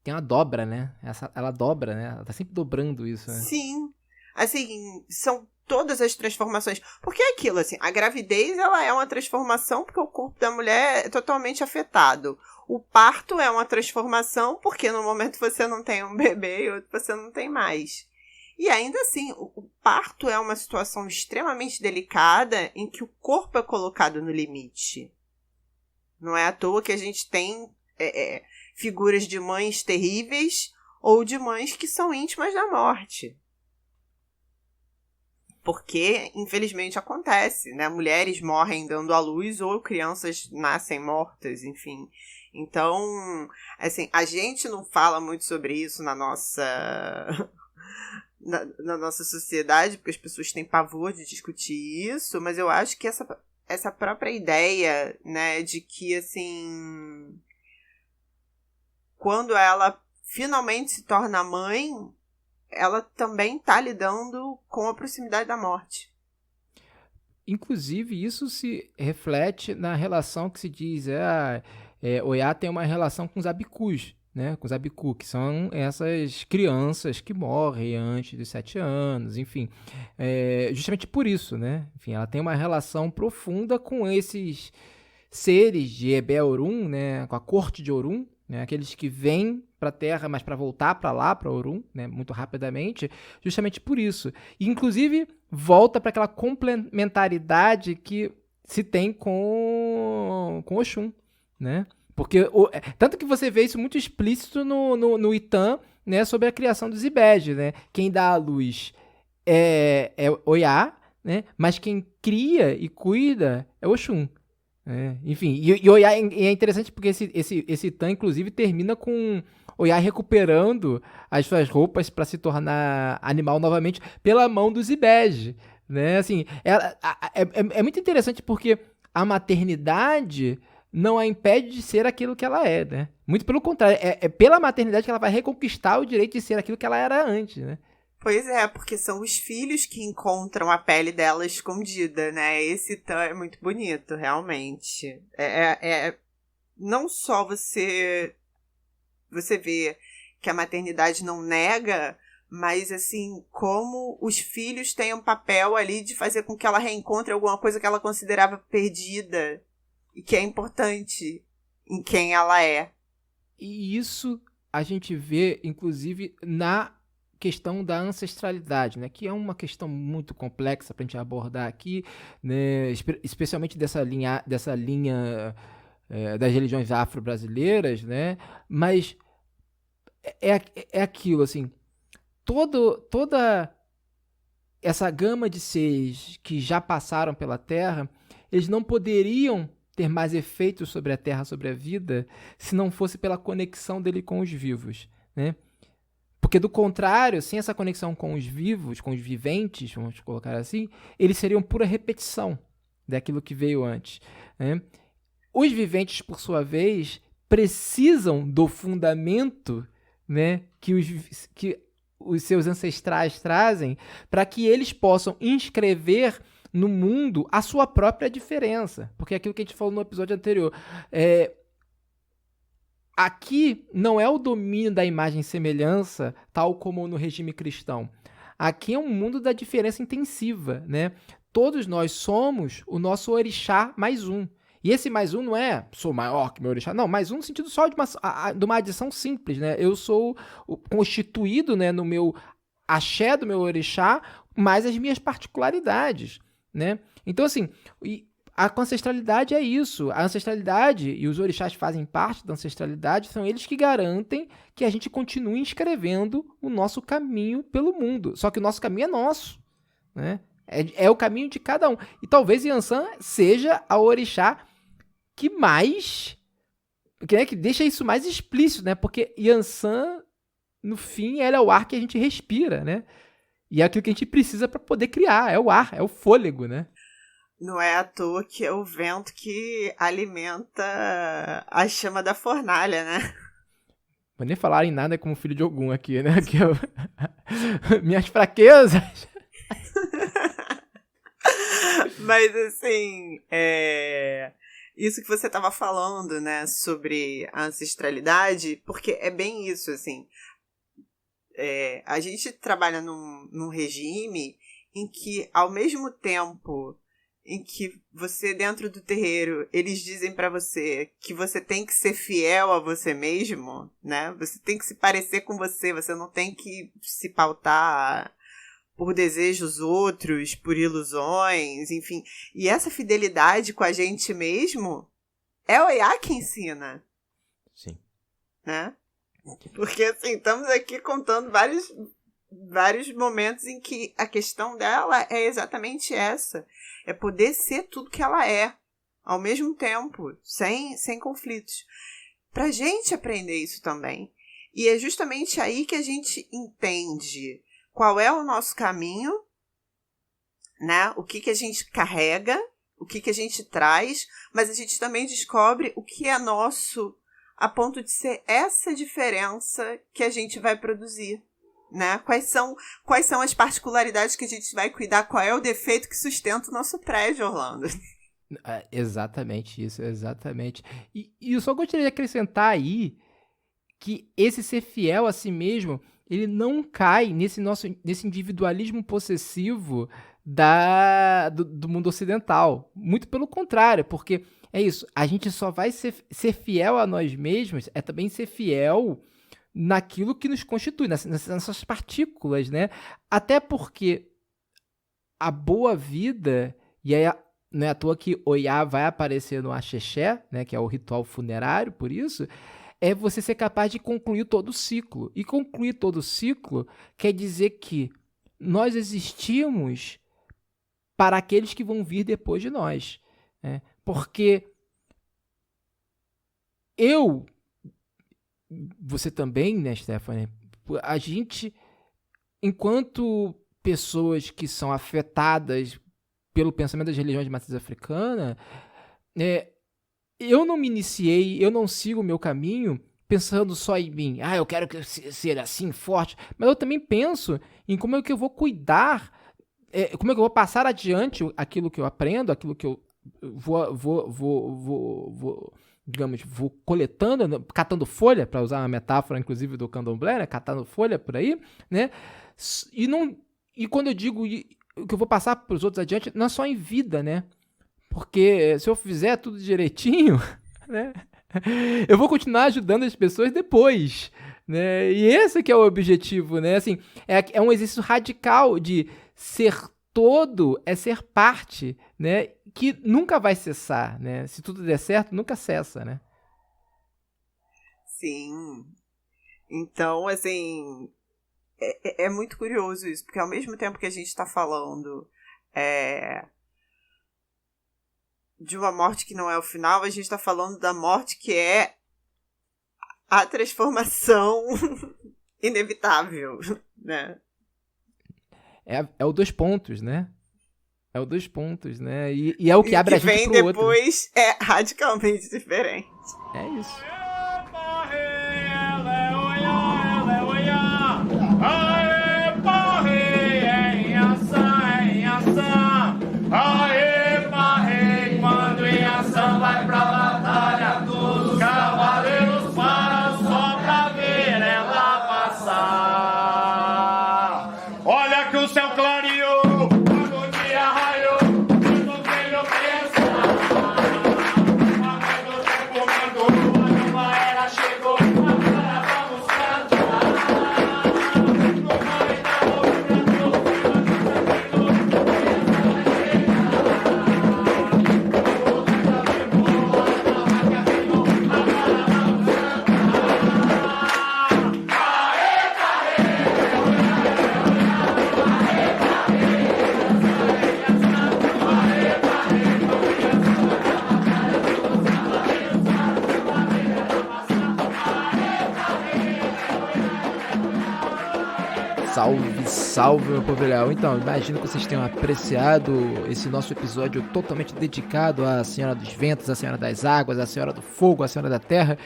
Tem uma dobra, né? Ela dobra, né? Ela tá sempre dobrando isso, né? Sim. Assim, são todas as transformações. Porque é aquilo, assim, a gravidez, ela é uma transformação porque o corpo da mulher é totalmente afetado. O parto é uma transformação porque no momento você não tem um bebê e outro você não tem mais. E ainda assim, o parto é uma situação extremamente delicada em que o corpo é colocado no limite. Não é à toa que a gente tem figuras de mães terríveis ou de mães que são íntimas da morte. Porque, infelizmente, acontece, né? Mulheres morrem dando à luz ou crianças nascem mortas, enfim. Então, assim, a gente não fala muito sobre isso na nossa... na nossa sociedade, porque as pessoas têm pavor de discutir isso, mas eu acho que essa própria ideia, né, de que, assim, quando ela finalmente se torna mãe, ela também está lidando com a proximidade da morte. Inclusive, isso se reflete na relação que se diz, Oiá tem uma relação com os abicus, né, com os Abiku, que são essas crianças que morrem antes dos 7 anos, enfim. Justamente por isso, né? Enfim, ela tem uma relação profunda com esses seres de Ebe-Orum, né, com a corte de Orum, né, aqueles que vêm para a Terra, mas para voltar para lá, para Orum, né, muito rapidamente, justamente por isso. E, inclusive, volta para aquela complementaridade que se tem com Oxum, né? Porque tanto que você vê isso muito explícito no Itan, né, sobre a criação dos Ibege, né? Quem dá a luz é Oiá, né? Mas quem cria e cuida é Oxum. Enfim, e Oiá é interessante porque esse Itan, inclusive, termina com Oiá recuperando as suas roupas para se tornar animal novamente pela mão dos Ibege, né? Assim, é muito interessante porque a maternidade não a impede de ser aquilo que ela é, né? Muito pelo contrário, é pela maternidade que ela vai reconquistar o direito de ser aquilo que ela era antes, né? Pois é, porque são os filhos que encontram a pele dela escondida, né? Esse Itan é muito bonito, realmente. Não só você vê que a maternidade não nega, mas, assim, como os filhos têm um papel ali de fazer com que ela reencontre alguma coisa que ela considerava perdida e que é importante em quem ela é. E isso a gente vê, inclusive, na questão da ancestralidade, né? Que é uma questão muito complexa para a gente abordar aqui, né? Especialmente dessa linha das religiões afro-brasileiras, né? Mas é aquilo, assim, toda essa gama de seres que já passaram pela Terra, eles não poderiam ter mais efeitos sobre a Terra, sobre a vida, se não fosse pela conexão dele com os vivos, né? Porque, do contrário, sem essa conexão com os vivos, com os viventes, vamos colocar assim, eles seriam pura repetição daquilo que veio antes, né? Os viventes, por sua vez, precisam do fundamento, né, que os seus ancestrais trazem para que eles possam inscrever no mundo a sua própria diferença. Porque é aquilo que a gente falou no episódio anterior. Aqui não é o domínio da imagem e semelhança, tal como no regime cristão. Aqui é um mundo da diferença intensiva, né? Todos nós somos o nosso orixá mais um. E esse mais um não é sou maior que meu orixá, não, mais um no sentido só de uma adição simples, né? Eu sou constituído, né, no meu axé do meu orixá, mais as minhas particularidades, né? Então, assim, a ancestralidade é isso. A ancestralidade, e os orixás fazem parte da ancestralidade, são eles que garantem que a gente continue escrevendo o nosso caminho pelo mundo. Só que o nosso caminho é nosso, né? É o caminho de cada um. E talvez Yansan seja a orixá que mais... que deixa isso mais explícito, né? Porque Yansan, no fim, ela é o ar que a gente respira, né? E é aquilo que a gente precisa para poder criar. É o ar, é o fôlego, né? Não é à toa que é o vento que alimenta a chama da fornalha, né? Vou nem falar em nada como filho de Ogum aqui, né? Que minhas fraquezas. Mas, assim, isso que você estava falando, né, sobre a ancestralidade, porque é bem isso, assim. A gente trabalha num regime em que, ao mesmo tempo em que você, dentro do terreiro, eles dizem pra você que você tem que ser fiel a você mesmo, né? Você tem que se parecer com você não tem que se pautar por desejos outros, por ilusões, enfim. E essa fidelidade com a gente mesmo é o Oiá que ensina. Sim. Né? Porque, assim, estamos aqui contando vários momentos em que a questão dela é exatamente essa. É poder ser tudo que ela é, ao mesmo tempo, sem conflitos. Pra gente aprender isso também. E é justamente aí que a gente entende qual é o nosso caminho, né? O que a gente carrega, o que a gente traz, mas a gente também descobre o que é nosso a ponto de ser essa diferença que a gente vai produzir. Né? Quais são as particularidades que a gente vai cuidar? Qual é o defeito que sustenta o nosso prédio, Orlando? Exatamente isso, exatamente. E eu só gostaria de acrescentar aí que esse ser fiel a si mesmo, ele não cai nesse individualismo possessivo do mundo ocidental. Muito pelo contrário, porque é isso, a gente só vai ser fiel a nós mesmos, é também ser fiel naquilo que nos constitui, nas nossas partículas, né? Até porque a boa vida, e aí não é à toa que Oiá vai aparecer no Axexé, né, que é o ritual funerário, por isso, é você ser capaz de concluir todo o ciclo. E concluir todo o ciclo quer dizer que nós existimos para aqueles que vão vir depois de nós. Né? Porque você também, né, Stephanie, a gente, enquanto pessoas que são afetadas pelo pensamento das religiões de matriz africana, eu não me iniciei, eu não sigo o meu caminho pensando só em mim. Eu quero ser assim, forte. Mas eu também penso em como é que eu vou cuidar, como é que eu vou passar adiante aquilo que eu aprendo, aquilo que eu vou coletando, catando folha, para usar uma metáfora, inclusive, do candomblé, né? Catando folha por aí, né? E quando eu digo que eu vou passar para os outros adiante, não é só em vida, né? Porque se eu fizer tudo direitinho, né? Eu vou continuar ajudando as pessoas depois, né? E esse que é o objetivo, né? Assim, é um exercício radical de ser todo é ser parte, né? Que nunca vai cessar, né? Se tudo der certo, nunca cessa, né? Sim. Então, assim, é muito curioso isso, porque ao mesmo tempo que a gente está falando de uma morte que não é o final, a gente está falando da morte que é a transformação inevitável, né? É o 2 pontos, né? É o 2 pontos, né? E é o que abre a gente pro outro. O que vem depois é radicalmente diferente. É isso. Quando em ação vai pra batalha, todos os cavaleiros param só pra ver ela passar. Olha que o céu clareou, quando o dia raiou, quando veio pensar. A mãe do tempo mandou, a nova era chegou, agora vamos cantar. No mar da Salve, salve, meu povo leal. Então, imagino que vocês tenham apreciado esse nosso episódio totalmente dedicado à Senhora dos Ventos, à Senhora das Águas, à Senhora do Fogo, à Senhora da Terra,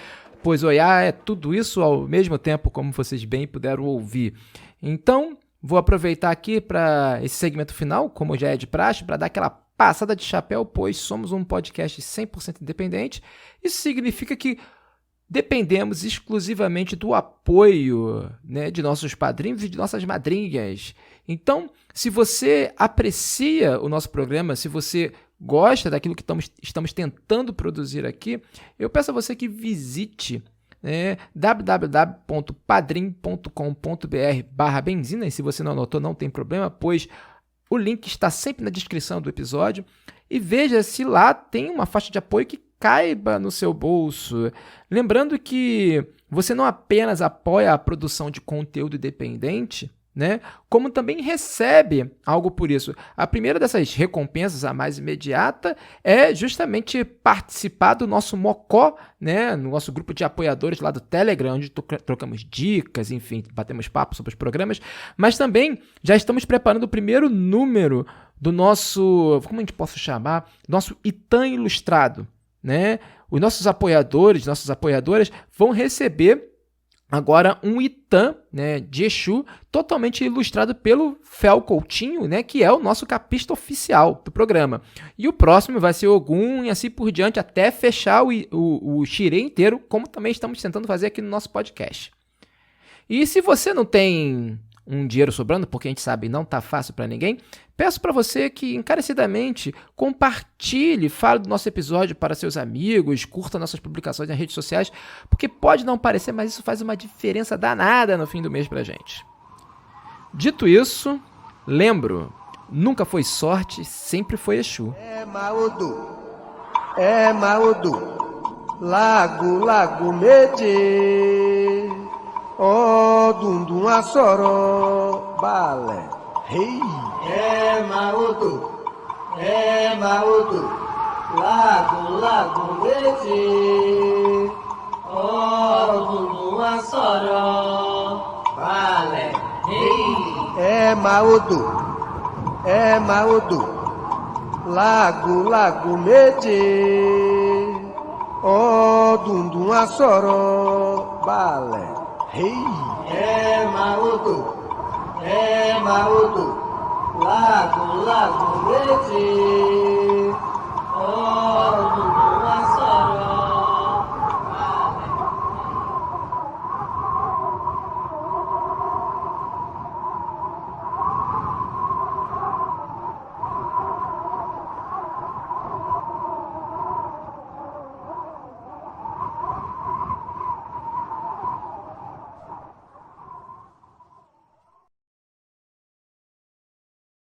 pois Oiá é tudo isso ao mesmo tempo, como vocês bem puderam ouvir. Então, vou aproveitar aqui para esse segmento final, como já é de praxe, para dar aquela passada de chapéu, pois somos um podcast 100% independente. Isso significa que dependemos exclusivamente do apoio, né, de nossos padrinhos e de nossas madrinhas. Então, se você aprecia o nosso programa, se você gosta daquilo que estamos tentando produzir aqui, eu peço a você que visite www.padrim.com.br/benzina, e se você não anotou, não tem problema, pois o link está sempre na descrição do episódio, e veja se lá tem uma faixa de apoio que caiba no seu bolso. Lembrando que você não apenas apoia a produção de conteúdo independente, né, como também recebe algo por isso. A primeira dessas recompensas, a mais imediata, é justamente participar do nosso Mocó, né, no nosso grupo de apoiadores lá do Telegram, onde trocamos dicas, enfim, batemos papo sobre os programas, mas também já estamos preparando o primeiro número do nosso, como a gente pode chamar, nosso Itan Ilustrado, né? Os nossos apoiadores, nossas apoiadoras vão receber agora um Itã, né, de Exu, totalmente ilustrado pelo Fel Coutinho, né, que é o nosso capista oficial do programa. E o próximo vai ser Ogum e assim por diante, até fechar o xirê inteiro, como também estamos tentando fazer aqui no nosso podcast. E se você não tem um dinheiro sobrando, porque a gente sabe não tá fácil para ninguém, peço para você que encarecidamente compartilhe, fale do nosso episódio para seus amigos, curta nossas publicações nas redes sociais, porque pode não parecer, mas isso faz uma diferença danada no fim do mês pra gente. Dito isso, lembro, nunca foi sorte, sempre foi Exu. É Maodo, lago mede, ó dundum assoró, balé, rei. É Maodo, lago mede, ó dundum assoró, balé, rei. É Maodo, lago mede, ó dundum assoró, balé, rei. É Maodo, lago mede, ó